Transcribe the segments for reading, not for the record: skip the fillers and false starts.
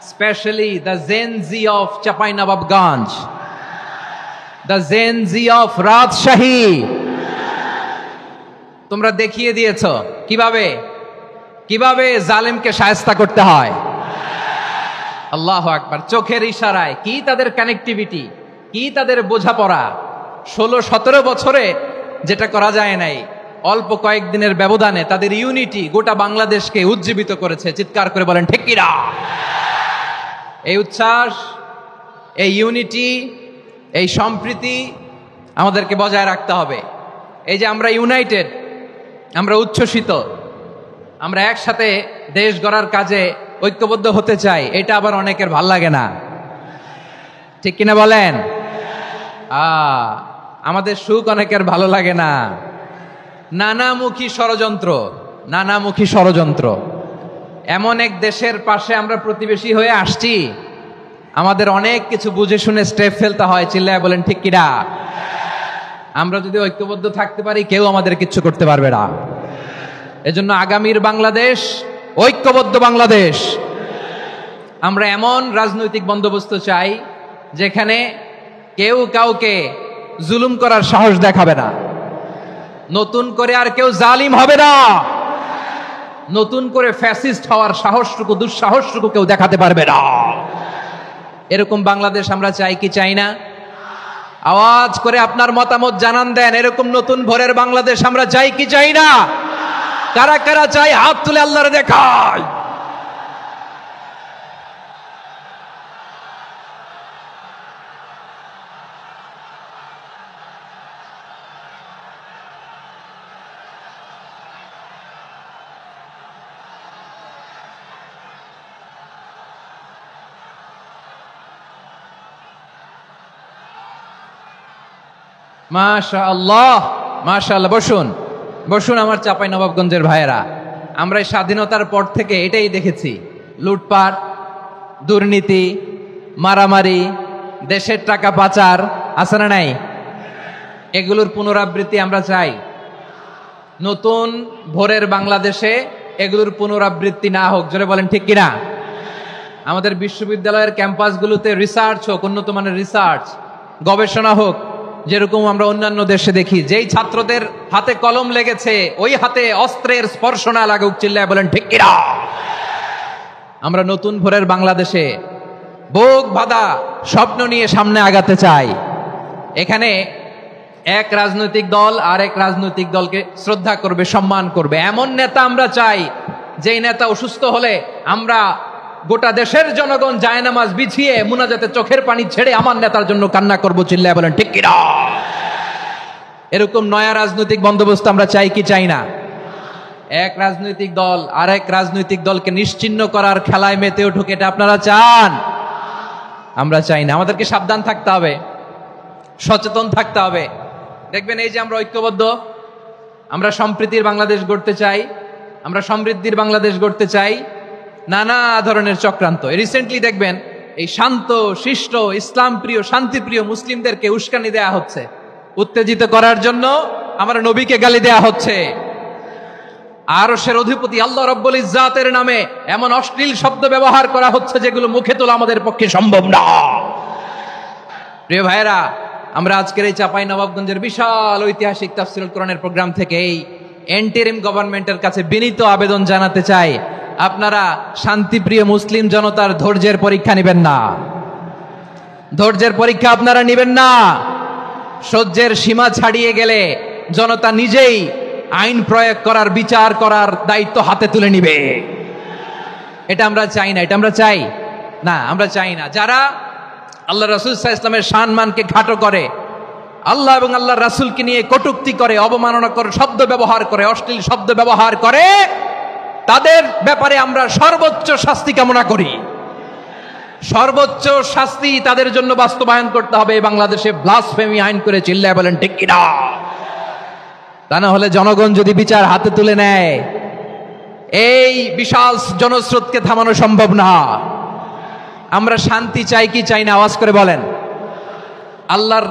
especially the Gen Z of Chapainawabganj, the Gen Z of Rajshahi. তোমরা দেখিয়ে দিয়েছো কিভাবে কিভাবে জালেমকে শায়েস্তা করতে হয়। আল্লাহু আকবার। চোখের ইশারায় কি তাদের কানেক্টিভিটি, কি তাদের বোঝাপড়া। 16-17 বছরে যেটা করা যায় নাই, অল্প কয়েকদিনের ব্যবধানে তাদের ইউনিটি গোটা বাংলাদেশকে উজ্জীবিত করেছে। চিৎকার করে বলেন ঠিক কিনা? এই উচ্ছ্বাস, এই ইউনিটি, এই সম্প্রীতি আমাদেরকে বজায় রাখতে হবে। এই যে আমরা ইউনাইটেড, আমরা উচ্ছ্বসিত, আমরা একসাথে দেশ গড়ার কাজে ঐক্যবদ্ধ হতে চাই, এটা আবার অনেকের ভাল লাগে না। ঠিক কিনা বলেন? আমাদের সুখ অনেকের ভালো লাগে না। নানামুখী ষড়যন্ত্র, নানামুখী ষড়যন্ত্র। এমন এক দেশের পাশে আমরা প্রতিবেশী হয়ে আসছি, আমাদের অনেক কিছু বুঝে শুনে স্টেপ ফেলতে হয়। চিল্লায় বলেন ঠিক কিনা? আমরা যদি ঐক্যবদ্ধ থাকতে পারি, কেউ আমাদের কিচ্ছু করতে পারবে না। এজন্য আগামীর বাংলাদেশ ঐক্যবদ্ধ বাংলাদেশ। আমরা এমন রাজনৈতিক বন্দোবস্ত চাই যেখানে কেউ কাউকে জুলুম করার সাহস দেখাবে না, নতুন করে আর কেউ জালিম হবে না, নতুন করে ফ্যাসিস্ট হওয়ার সাহসটুকু, দুঃসাহসটুকু কেউ দেখাতে পারবে না। এরকম বাংলাদেশ আমরা চাই কি চাই না? আওয়াজ করে আপনার মতামত জানান দেন। এরকম নতুন ভোরের বাংলাদেশ আমরা চাই কি চাই না? কারা কারা চাই হাত তুলে আল্লাহরে দেখায়। মাশাআল্লাহ, মাশাআল্লাহ। বসুন বসুন আমার চাঁপাইনবাবগঞ্জের ভাইয়েরা। আমরা এই স্বাধীনতার পর থেকে এটাই দেখেছি, লুটপাট, দুর্নীতি, মারামারি, দেশের টাকা পাচার, আছে না নাই? এগুলোর পুনরাবৃত্তি আমরা চাই। নতুন ভোরের বাংলাদেশে এগুলোর পুনরাবৃত্তি না হোক। জোরে বলেন ঠিক কিনা? আমাদের বিশ্ববিদ্যালয়ের ক্যাম্পাসগুলোতে রিসার্চ হোক, উন্নত মানের রিসার্চ, গবেষণা হোক, যেরকম আমরা অন্যান্য দেশে দেখি। যেই ছাত্রদের হাতে কলম লেগেছে, ওই হাতে অস্ত্রের স্পর্শ না লাগুক। চিল্লায় বলেন ঠিক কিনা? আমরা নতুন ভোরের বাংলাদেশে বুক বাঁধা স্বপ্ন নিয়ে সামনে আগাতে চাই। এখানে এক রাজনৈতিক দল আর এক রাজনৈতিক দলকে শ্রদ্ধা করবে, সম্মান করবে, এমন নেতা আমরা চাই যেই নেতা অসুস্থ হলে আমরা গোটা দেশের জনগণ জায়নামাজ বিছিয়ে মুনাজাতে চোখের পানি ছেড়ে আমার নেতার জন্য কান্না করবো। চিল্লায় বলেন ঠিক কিনা? এরকম নয়া রাজনৈতিক বন্দোবস্ত আমরা চাই কি চাই না? এক রাজনৈতিক দল আর এক রাজনৈতিক দলকে নিশ্চিহ্ন করার খেলায় মেতে উঠুক, এটা আপনারা চান? আমরা চাই না। আমাদেরকে সাবধান থাকতে হবে, সচেতন থাকতে হবে। দেখবেন এই যে আমরা ঐক্যবদ্ধ, আমরা সম্প্রীতির বাংলাদেশ গড়তে চাই, আমরা সমৃদ্ধির বাংলাদেশ গড়তে চাই, নানা ধরনের চক্রান্ত। রিসেন্টলি দেখবেন এই শান্ত শিষ্ট ইসলাম প্রিয় শান্তিপ্রিয় মুসলিমদেরকে উস্কানি দেয়া হচ্ছে, উত্তেজিত করার জন্য আমার নবীকে গালি দেয়া হচ্ছে। আরশের অধিপতি আল্লাহ রাব্বুল ইজ্জাতের নামে এমন অশ্লীল শব্দ ব্যবহার করা হচ্ছে যেগুলো মুখে তোলা আমাদের পক্ষে সম্ভব না। প্রিয় ভাইরা, আমরা আজকের এই চাঁপাইনবাবগঞ্জের বিশাল ঐতিহাসিক তাফসীরুল কোরআনের প্রোগ্রাম থেকে এই এন্টারিম গভর্নমেন্টের কাছে বিনীত আবেদন জানাতে চাই, আপনারা শান্তিপ্রিয় মুসলিম জনতার ধৈর্যের পরীক্ষা নেবেন না। ধৈর্যের পরীক্ষা আপনারা নেবেন না। সহ্যের সীমা ছাড়িয়ে গেলে জনতা নিজেই আইন প্রয়োগ করার, বিচার করার দায়িত্ব হাতে তুলে নিবে। এটা আমরা চাই না, এটা আমরা চাই না, আমরা চাই না। যারা আল্লাহ রাসূল সাল্লাল্লাহু আলাইহি ওয়াসাল্লামের সম্মানকে খাটো করে, আল্লাহ এবং আল্লাহর রাসূলকে নিয়ে কটূক্তি করে, অবমাননা করে, শব্দ ব্যবহার করে, অশ্লীল শব্দ ব্যবহার করে, তাদের ব্যাপারে আমরা সর্বোচ্চ শাস্তি কামনা করি। সর্বোচ্চ শাস্তি তাদের জন্য বাস্তবায়ন করতে হবে। বাংলাদেশে ব্লাসফেমি আইন করে। চিল্লায় বলেন ঠিক কিনা? তা না হলে জনগণ যদি বিচার হাতে তুলে নেয়, এই বিশাল জনস্রোতকে থামানো সম্ভব না। আমরা শান্তি চাই কি চাই না? আওয়াজ করে বলেন। আল্লাহর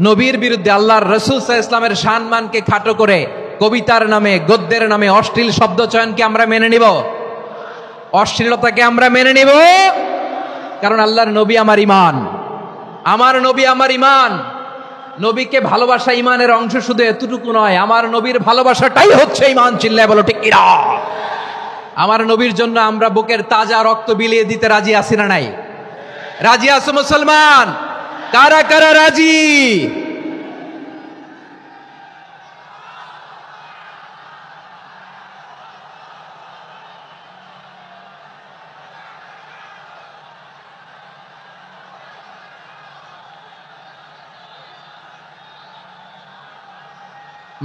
নবীর বিরুদ্ধে, আল্লাহর রাসূল সাল্লাল্লাহু আলাইহি ওয়াসাল্লামের সম্মানকে খাটো করে কবিতার নামে, গদ্যের নামে অশ্লীল শব্দ চয়নকে আমরা মেনে নিব? অশ্লীলতাকে আমরা মেনে নিব? কারণ আল্লাহর নবী আমার ইমান, আমার নবী আমার ইমান। নবীকে ভালোবাসা ইমানের অংশ শুধু এতটুকু নয়, আমার নবীর ভালোবাসাটাই হচ্ছে ইমান। চিল্লায় বলো ঠিক কিনা? আমার নবীর জন্য আমরা বুকের তাজা রক্ত বিলিয়ে দিতে রাজি আছি না নাই? রাজি আছো মুসলমান? কারা কারা রাজি?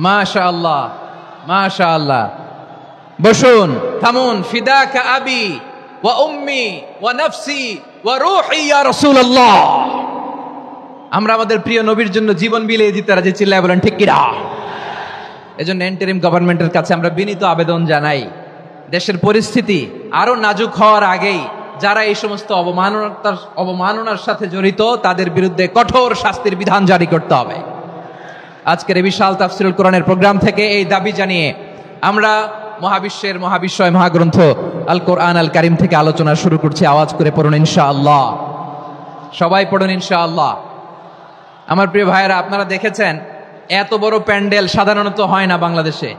মাশাআল্লাহ, মাশাআল্লাহ। বসুন, থামুন। ফিদাকা আবি ওয়া উম্মি ওয়া নাফসি ওয়া রূহি ইয়া রাসূলুল্লাহ। আমরা আমাদের প্রিয় নবীর জন্য জীবন বিলিয়ে দিতে রাজি। চিল্লায় বলেন ঠিক কিনা? এজন্য ইন্টারিম গভর্নমেন্টের কাছে আমরা বিনীত আবেদন জানাই, দেশের পরিস্থিতি আরো নাজুক হওয়ার আগেই যারা এই সমস্ত অবমাননার সাথে জড়িত তাদের বিরুদ্ধে কঠোর শাস্তির বিধান জারি করতে হবে। আজকের এই বিশাল তাফসীরুল কোরআনের প্রোগ্রাম থেকে এই দাবি জানিয়ে আমরা মহাবিশ্বের মহাবিশ্বয় মহাগ্রন্থ আল কোরআন আল কারিম থেকে আলোচনা শুরু করছি। আওয়াজ করে পড়ুন ইনশাআল্লাহ। সবাই পড়ুন ইনশাআল্লাহ। আমার প্রিয় ভাইয়েরা, আপনারা দেখেছেন এত বড় প্যান্ডেল সাধারণত হয় না বাংলাদেশে।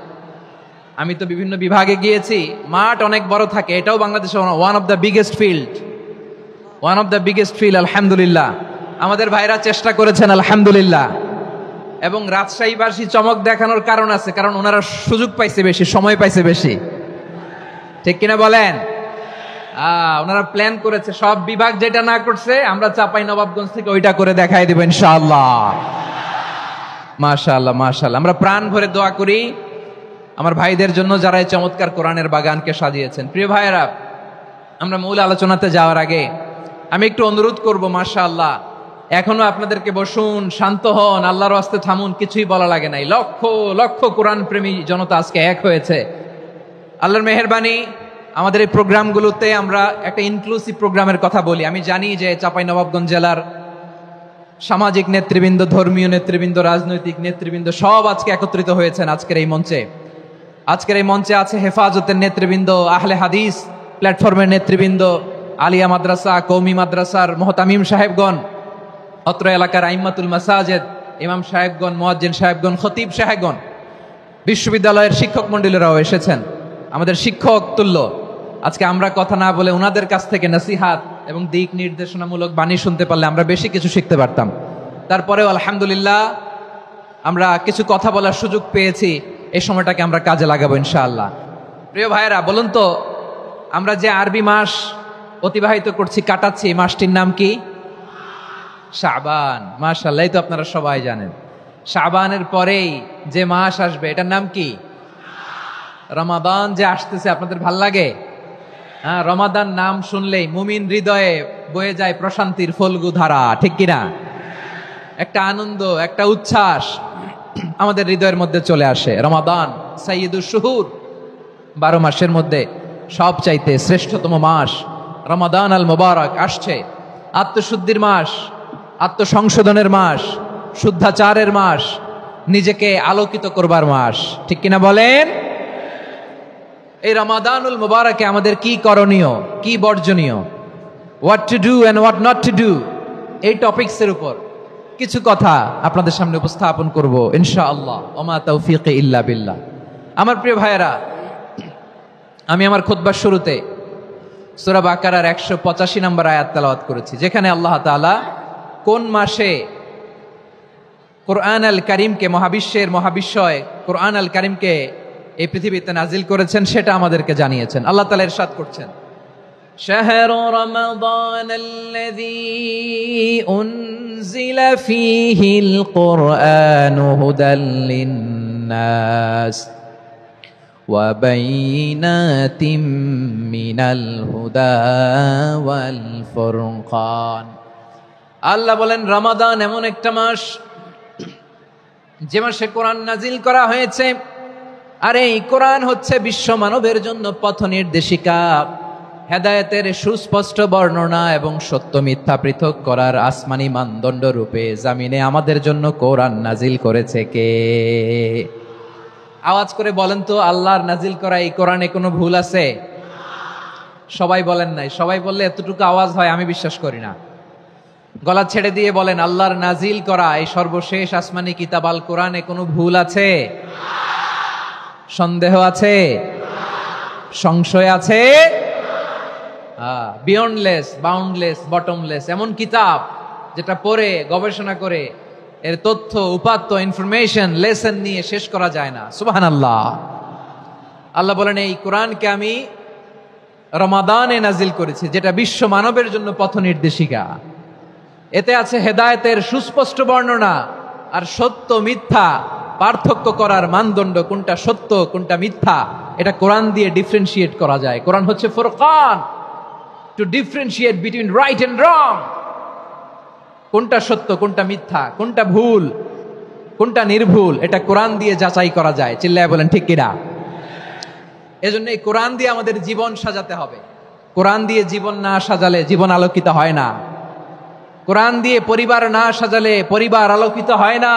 আমি তো বিভিন্ন বিভাগে গিয়েছি, মাঠ অনেক বড় থাকে। এটাও বাংলাদেশে one of the biggest field. আলহামদুলিল্লাহ, আমাদের ভাইরা চেষ্টা করেছেন আলহামদুলিল্লাহ। এবং রাজশাহীবাসী চমক দেখানোর কারণ আছে, কারণ ওনারা সুযোগ পাইছে বেশি, সময় পাইছে বেশি। ঠিক কিনা বলেন? ওনারা প্ল্যান করেছে, সব বিভাগ যেটা না করছে আমরা চাপাই নবাবগঞ্জ থেকে ওইটা করে দেখাই দেব ইনশাআল্লাহ। মাশাআল্লাহ, মাশাআল্লাহ। আমরা প্রাণ ভরে দোয়া করি আমার ভাইদের জন্য যারা এই চমৎকার কোরআনের বাগানকে সাজিয়েছেন। প্রিয় ভাইয়েরা, আমরা মূল আলোচনাতে যাওয়ার আগে আমি একটু অনুরোধ করব, মাশাআল্লাহ, এখনো আপনাদেরকে বসুন, শান্ত হন, আল্লাহর ওয়াস্তে থামুন, কিছুই বলা লাগে নাই। লক্ষ লক্ষ কোরআন প্রেমী জনতা আজকে এক হয়েছে। আল্লাহর মেহেরবানি, আমাদের এই প্রোগ্রামগুলোতে আমরা একটা ইনক্লুসিভ প্রোগ্রামের কথা বলি। আমি জানি যে চাঁপাইনবাবগঞ্জ জেলার সামাজিক নেতৃবৃন্দ, ধর্মীয় নেতৃবৃন্দ, রাজনৈতিক নেতৃবৃন্দ সব আজকে একত্রিত হয়েছেন আজকের এই মঞ্চে। আজকের এই মঞ্চে আছে হেফাজতের নেতৃবৃন্দ, আহলে হাদিস প্ল্যাটফর্মের নেতৃবৃন্দ, আলিয়া মাদ্রাসা, কওমি মাদ্রাসার মুহতামিম সাহেবগণ, অত্র এলাকার আইম্মাতুল মাসাজিদ, ইমাম সাহেবগণ, মুয়াজ্জিন সাহেবগণ, খতিব সাহেবগণ, বিশ্ববিদ্যালয়ের শিক্ষক মণ্ডলীরাও এসেছেন। আমাদের শিক্ষক তুল্য। আজকে আমরা কথা না বলে ওনাদের কাছ থেকে নসিহাত এবং দিক নির্দেশনামূলক বাণী শুনতে পারলে আমরা বেশি কিছু শিখতে পারতাম। তারপরেও আলহামদুলিল্লাহ আমরা কিছু কথা বলার সুযোগ পেয়েছি। এই সময়টাকে আমরা কাজে লাগাবো ইনশাআল্লাহ। প্রিয় ভাইয়েরা, বলুন তো, আমরা যে আরবি মাস অতিবাহিত করছি, কাটাচ্ছি, এই মাসটির নাম কি? শাবান। মাশাআল্লাহ, এই তো আপনারা সবাই জানেন। শাবানের পরেই যে মাস আসবে এটার নাম কি? রমাদান। যে আসতেছে, আপনাদের ভাল লাগে? হ্যাঁ, রমাদান নাম শুনলেই মুমিন হৃদয়ে বয়ে যায় প্রশান্তির ফল্গু ধারা। ঠিক কিনা? একটা আনন্দ, একটা উচ্ছ্বাস আমাদের হৃদয়ের মধ্যে চলে আসে। রমাদান সাইয়্যিদুশ শুহুর, 12 মাসের মধ্যে সবচাইতে শ্রেষ্ঠতম মাস রমাদান আল মুবারক আসছে। আত্মশুদ্ধির মাস, আত্মসংশোধনের মাস, শুদ্ধাচারের মাস, নিজেকে আলোকিত করবার মাস। ঠিক কিনা বলেন? এই রমাদানুল মুবারকে আমাদের কি করণীয়, কি বর্জনীয়, what to do and what not to do, এই টপিকসের উপর কিছু কথা আপনাদের সামনে উপস্থাপন করব ইনশাআল্লাহ। ওমা তাওফীকি ইল্লা বিল্লাহ। আমার প্রিয় ভাইয়েরা, আমি আমার খুতবার শুরুতে সূরা বাকারার 185 নম্বর আয়াত তেলাওয়াত করেছি, যেখানে আল্লাহ তাআলা কোন মাসে কোরআন আল কারীমকে, মহাবিশ্বের মহাবিশ্বয় কোরআন আল কারীমকে এই পৃথিবীতে নাজিল করেছেন সেটা আমাদেরকে জানিয়েছেন। আল্লাহ তাআলা ইরশাদ করছেন, শাহরু রমাদানাল্লাযী উনজিলা ফীহিল কুরআনু হুদাল লিন্নাস ওয়া বাইনাতিম মিনাল হুদা ওয়াল ফুরকান। আল্লাহ বলেন, রমাদান এমন একটা মাস যে মাসে কোরআন নাজিল করা হয়েছে। আর এই কোরআন হচ্ছে বিশ্ব মানবের জন্য পথ নির্দেশিকা, হেদায়েতের সুস্পষ্ট বর্ণনা এবং সত্য মিথ্যা পৃথক করার আসমানি মানদণ্ড রূপে জামিনে আমাদের জন্য কোরআন নাজিল করেছে কে? আওয়াজ করে বলেন তো, আল্লাহর নাজিল করা এই কোরআনে কোনো ভুল আছে? সবাই বলেন নাই। সবাই বললে এতটুকু আওয়াজ হয় আমি বিশ্বাস করি না। গলা ছেড়ে দিয়ে বলেন, আল্লাহর নাজিল করা এই সর্বশেষ আসমানি কিতাব আল কোরআনে কোনো ভুল আছে? সন্দেহ আছে? সংশয় আছে? বিয়ন্ডলেস, বাউন্ডলেস, বটমলেস, এমন কিতাব যেটা পড়ে গবেষণা করে এর তথ্য, উপাত্ত, ইনফরমেশন, লেসন নিয়ে শেষ করা যায় না। সুবহানাল্লাহ। আল্লাহ বলেন, এই কোরআনকে আমি রমাদানে নাজিল করেছি, যেটা বিশ্ব মানবের জন্য পথ নির্দেশিকা। এতে আছে হেদায়েতের সুস্পষ্ট বর্ণনা, আর সত্য মিথ্যা পার্থক্য করার মানদণ্ড, কোনটা সত্য কোনটা মিথ্যা, এটা কোরআন দিয়ে ডিফারেন্সিয়েট করা যায়। কোরআন হচ্ছে ফুরকান, to differentiate between right and wrong. কোনটা সত্য, কোনটা মিথ্যা, কোনটা ভুল, কোনটা নির্ভুল, এটা কোরআন দিয়ে যাচাই করা যায়। চিল্লায় বলেন ঠিক কিনা? এজন্য এই কোরআন দিয়ে আমাদের জীবন সাজাতে হবে। কোরআন দিয়ে জীবন না সাজালে জীবন আলোকিত হয় না। কোরআন দিয়ে পরিবার না সাজালে পরিবার আলোকিত হয় না।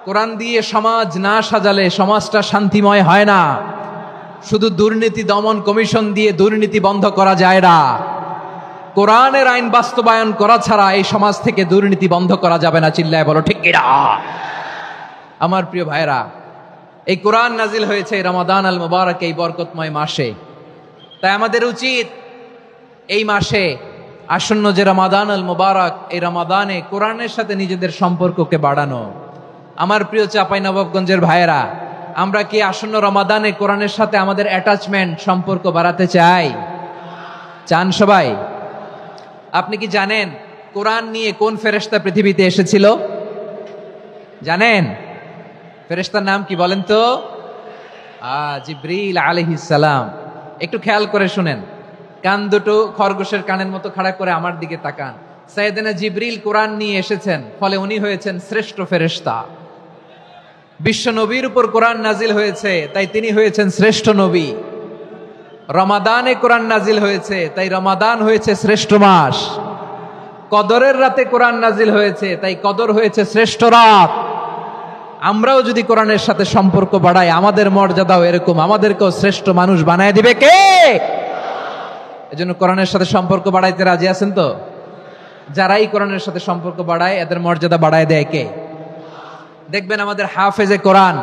কোরআন দিয়ে সমাজ না সাজালে সমাজটা শান্তিময় হয় না। শুধু দুর্নীতি দমন কমিশন দিয়ে দুর্নীতি বন্ধ করা যায় না। কোরআনের আইন বাস্তবায়ন করা ছাড়া এই সমাজ থেকে দুর্নীতি বন্ধ করা যাবে না। চিল্লায় বলো ঠিক কিনা? আমার প্রিয় ভাইরা, এই কোরআন নাজিল হয়েছে রমাদান আল মুবারক, এই বরকতময় মাসে। তাই আমাদের উচিত এই মাসে আসন্ন যে রমাদান আল মুবারক, এই রমাদানে কোরআনের সাথে নিজেদের সম্পর্ককে বাড়ানো। আমার প্রিয় চাঁপাইনবাবগঞ্জের ভাইয়েরা, আমরা কি আসন্ন রমাদানে কোরআনের সাথে আমাদের অ্যাটাচমেন্ট, সম্পর্ক বাড়াতে চাই? চান সবাই? আপনি কি জানেন কোরআন নিয়ে কোন ফেরেশতা পৃথিবীতে এসেছিল? জানেন? ফেরেশতার নাম কি বলেন তো? জিবরিল আলাইহিস সালাম। একটু খেয়াল করে শুনেন, কান দুটো খরগোশের কানের মতো খাড়া করে আমার দিকে তাকান। সাইয়েদনা জিবরিল কোরআন নিয়ে এসেছেন, ফলে উনি হয়েছেন শ্রেষ্ঠ ফেরেশতা। বিশ্ব নবীর উপর কোরআন নাজিল হয়েছে, তাই তিনি হয়েছেন শ্রেষ্ঠ নবী। রমাদানে কোরআন নাজিল হয়েছে, তাই রমাদান হয়েছে শ্রেষ্ঠ মাস। কদরের রাতে কোরআন নাজিল হয়েছে, তাই কদর হয়েছে শ্রেষ্ঠ রাত। আমরাও যদি কোরআনের সাথে সম্পর্ক বাড়াই, আমাদের মর্যাদাও এরকম, আমাদেরকেও শ্রেষ্ঠ মানুষ বানায় দিবে কে? এজন্য কোরআনের সাথে সম্পর্ক বাড়াইতে রাজি আছেন তো? যারাই কোরআনের সাথে সম্পর্ক বাড়ায়, এদের মর্যাদা বাড়ায় দেয় কে? দেখবেন আমাদের হাফেজে কোরআন,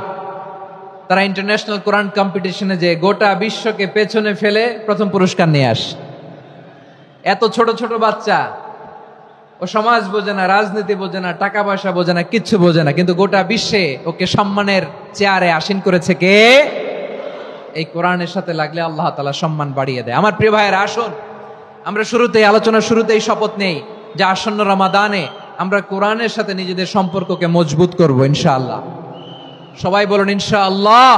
তারা ইন্টারন্যাশনাল কোরআন কম্পিটিশনে যে গোটা বিশ্বকে পেছনে ফেলে প্রথম পুরস্কার নিয়ে আসে। এত ছোট ছোট বাচ্চা, ও সমাজ বোঝে না, রাজনীতি বোঝে না, টাকা পয়সা বোঝে না, কিচ্ছু বোঝে না, কিন্তু গোটা বিশ্বে ওকে সম্মানের চেয়ারে আসীন করেছে কে? এই কোরআনের সাথে লাগলে আল্লাহ তাআলা সম্মান বাড়িয়ে দেয়। আমার প্রিয় ভাইয়েরা, আসুন আমরা শুরুতেই, আলোচনার শুরুতেই শপথ নেই যে আসন্ন রমাদানে আমরা কোরআনের সাথে নিজেদের সম্পর্ককে মজবুত করব ইনশাআল্লাহ। সবাই বলুন ইনশাআল্লাহ।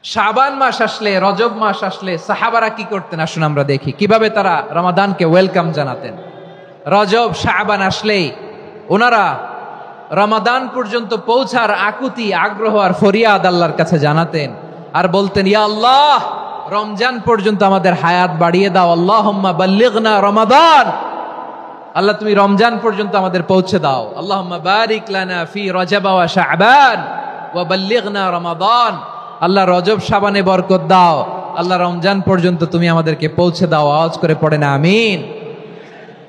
শাবান মাস আসলে, রজব মাস আসলে সাহাবারা কি করতেন? আসুন আমরা দেখি কিভাবে তারা রমাদানকে ওয়েলকাম জানাতেন। রজব শাবান আসলেই ওনারা রমাদান পর্যন্ত পৌঁছার আকুতি, আগ্রহ আর ফরিয়াদ আল্লাহর কাছে জানাতেন, আর বলতেন, ইয়া আল্লাহ, রমজান পর্যন্ত আমাদের হায়াত বাড়িয়ে দাও। আল্লাহুম্মা বাল্লিগনা রমাদান, আল্লাহ তুমি রমজান পর্যন্ত আমাদের পৌঁছে দাও। আল্লাহুম্মা বারিক লানা ফি রজব ওয়া শাবান ওয়া বাল্লিগনা রমাদান, আল্লাহ রজব শাবানে বরকত দাও, আল্লাহ রমজান পর্যন্ত তুমি আমাদেরকে পৌঁছে দাও। আওয়াজ করে পড়ে না আমিন।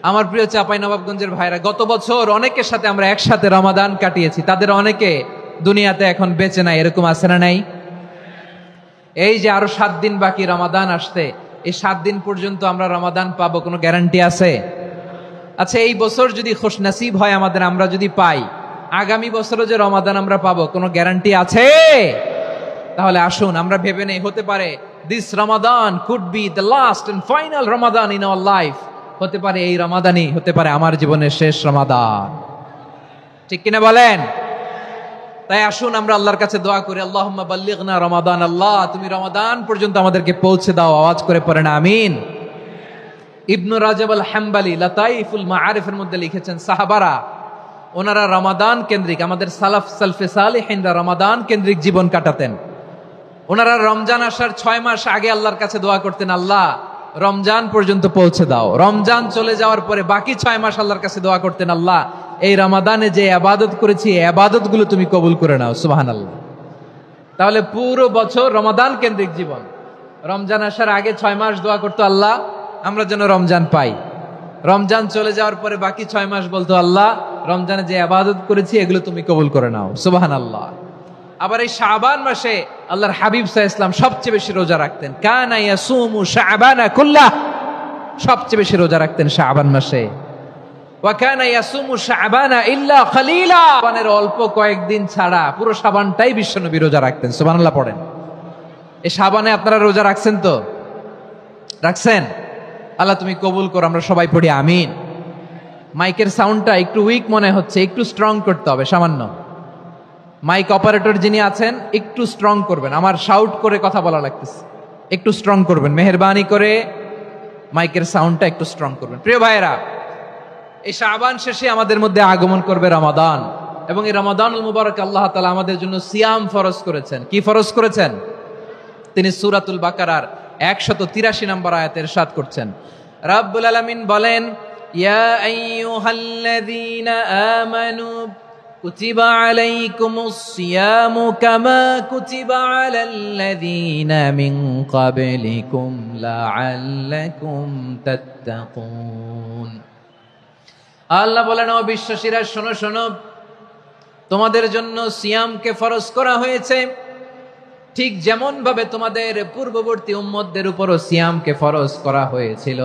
আমার প্রিয় চাঁপাইনবাবগঞ্জের ভাইরা, গত বছর অনেকের সাথে আমরা একসাথে রমাদান কাটিয়েছি, তাদের অনেকে দুনিয়াতে এখন বেঁচে নাই, এরকম আছে না নাই? এই যে আরো 7 দিন বাকি রমাদান আসতে, এই 7 দিন পর্যন্ত আমরা রমাদান পাবো, কোনো গ্যারান্টি আছে? আচ্ছা, এই বছর যদি খুশনসিব হয় আমাদের, আমরা যদি পাই, আগামী বছরও যে রমাদান আমরা পাবো, কোনো গ্যারান্টি আছে? তাহলে আসুন আমরা ভেবে নেই, হতে পারে this Ramadan could be the last and final Ramadan in our life. হতে পারে এই রমাদানই হতে পারে আমার জীবনের শেষ রমাদান। ঠিক কিনা বলেন? তাই আসুন আমরা আল্লাহর কাছে দোয়া করি, আল্লাহুম্মা বাল্লিগনা রমাদান, আল্লাহ তুমি রমাদান পর্যন্ত আমাদেরকে পৌঁছে দাও। আওয়াজ করে পড়েন আমিন। ইবনু রাজব আল হাম্বালি লাতাইফুল মাআরিফের মধ্যে লিখেছেন, সাহাবারা ওনারা রমাদান কেন্দ্রিক, আমাদের সালাফ সালফে সালেহিনরা রমাদান কেন্দ্রিক জীবন কাটাতেন। ওনারা রমজান আসার 6 মাস আগে আল্লাহর কাছে দোয়া করতেন, আল্লাহ রমজান পর্যন্ত পৌঁছে দাও। রমজান চলে যাওয়ার পরে বাকি 6 মাস আল্লাহর কাছে দোয়া করতেন, আল্লাহ এই রমাদানে যে ইবাদত করেছি, এই ইবাদতগুলো তুমি কবুল করে নাও। সুবহানাল্লাহ। তাহলে পুরো বছর রমাদান কেন্দ্রিক জীবন। রমজান আসার আগে 6 মাস দোয়া করতো, আল্লাহ আমরা যেন রমজান পাই। রমজান চলে যাওয়ার পরে বাকি 6 মাস বলতো, আল্লাহ রমজানে যে ইবাদত করেছি এগুলো তুমি কবুল করে নাও, সুবহানাল্লাহ। আবার এই শাবান মাসে আল্লাহর হাবিব সাল্লাল্লাহু আলাইহি ওয়াসাল্লাম সবচেয়ে বেশি রোজা রাখতেন। কানা ইয়াসুমু শাবানা কুল্লাহ, সবচেয়ে বেশি রোজা রাখতেন শাবান মাসে। ওয়া কানা ইয়াসুমু শাবানা ইল্লা কলিলা, শাবানের অল্প কয়েকদিন ছাড়া পুরো শাবানটাই বিশ্বনবী রোজা রাখতেন, সুবহানাল্লাহ পড়েন। এই শাবানে আপনারা রোজা রাখছেন তো? রাখছেন? আল্লাহ তুমি কবুল করো, আমরা সবাই পড়ি আমিন। মাইকের সাউন্ডটা একটু উইক মনে হচ্ছে, একটু স্ট্রং করতে হবে সামান্য। মাইক অপারেটর যিনি আছেন একটু স্ট্রং করবেন, আমার শাউট করে কথা বলা লাগতেছে, একটু স্ট্রং করবেন মেহেরবানি করে, মাইকের সাউন্ডটা একটু স্ট্রং করবেন। প্রিয় ভাইয়েরা, এই শাবান শেষে আমাদের মধ্যে আগমন করবে রমাদান, এবং এই রমাদানুল মুবারক আল্লাহ তাআলা আমাদের জন্য সিয়াম ফরজ করেছেন। কি ফরজ করেছেন? তিনি সূরাতুল বাকারার 183 নম্বর আয়াতে ইরশাদ করছেন, রাব্বুল আলামিন বলেন, ইয়া আইয়ুহাল্লাযীনা আমানু কুতিবা আলাইকুমুস সিয়ামু কামা কুতিবা আলাল্লাযীনা মিন ক্বাবলিকুম লাআল্লাকুম তাত্তাকুন। আল্লাহ বলেন, ও বিশ্বাসীরা শোনো শোনো, তোমাদের জন্য সিয়ামকে ফরজ করা হয়েছে, ঠিক যেমন ভাবে তোমাদের পূর্ববর্তী উম্মতদের উপরও সিয়ামকে ফরজ করা হয়েছিল,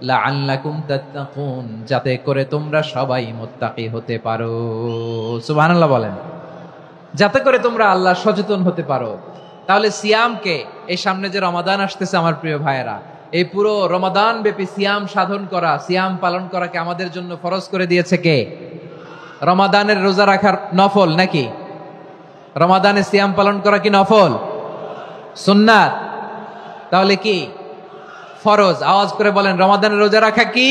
লাআল্লাকুম তাত্তাকুন, যাতে করে তোমরা সবাই মুত্তাকি হতে পারো। সুবহানাল্লাহ বলেন, যাতে করে তোমরা আল্লাহ সচেতন হতে পারো। তাহলে সিয়ামকে, এই সামনে যে রমাদান আসতেছে আমার প্রিয় ভাইয়েরা, এই পুরো রমাদান ব্যাপী সিয়াম সাধন করা, সিয়াম পালন করাকে আমাদের জন্য ফরজ করে দিয়েছে কে? রমাদানের রোজা রাখার নফল নাকি? রমাদানে সিয়াম পালন করা কি নফল? সুন্নাত? তাহলে কি ফরজ? আওয়াজ করে বলেন, রমাদানের রোজা রাখা কি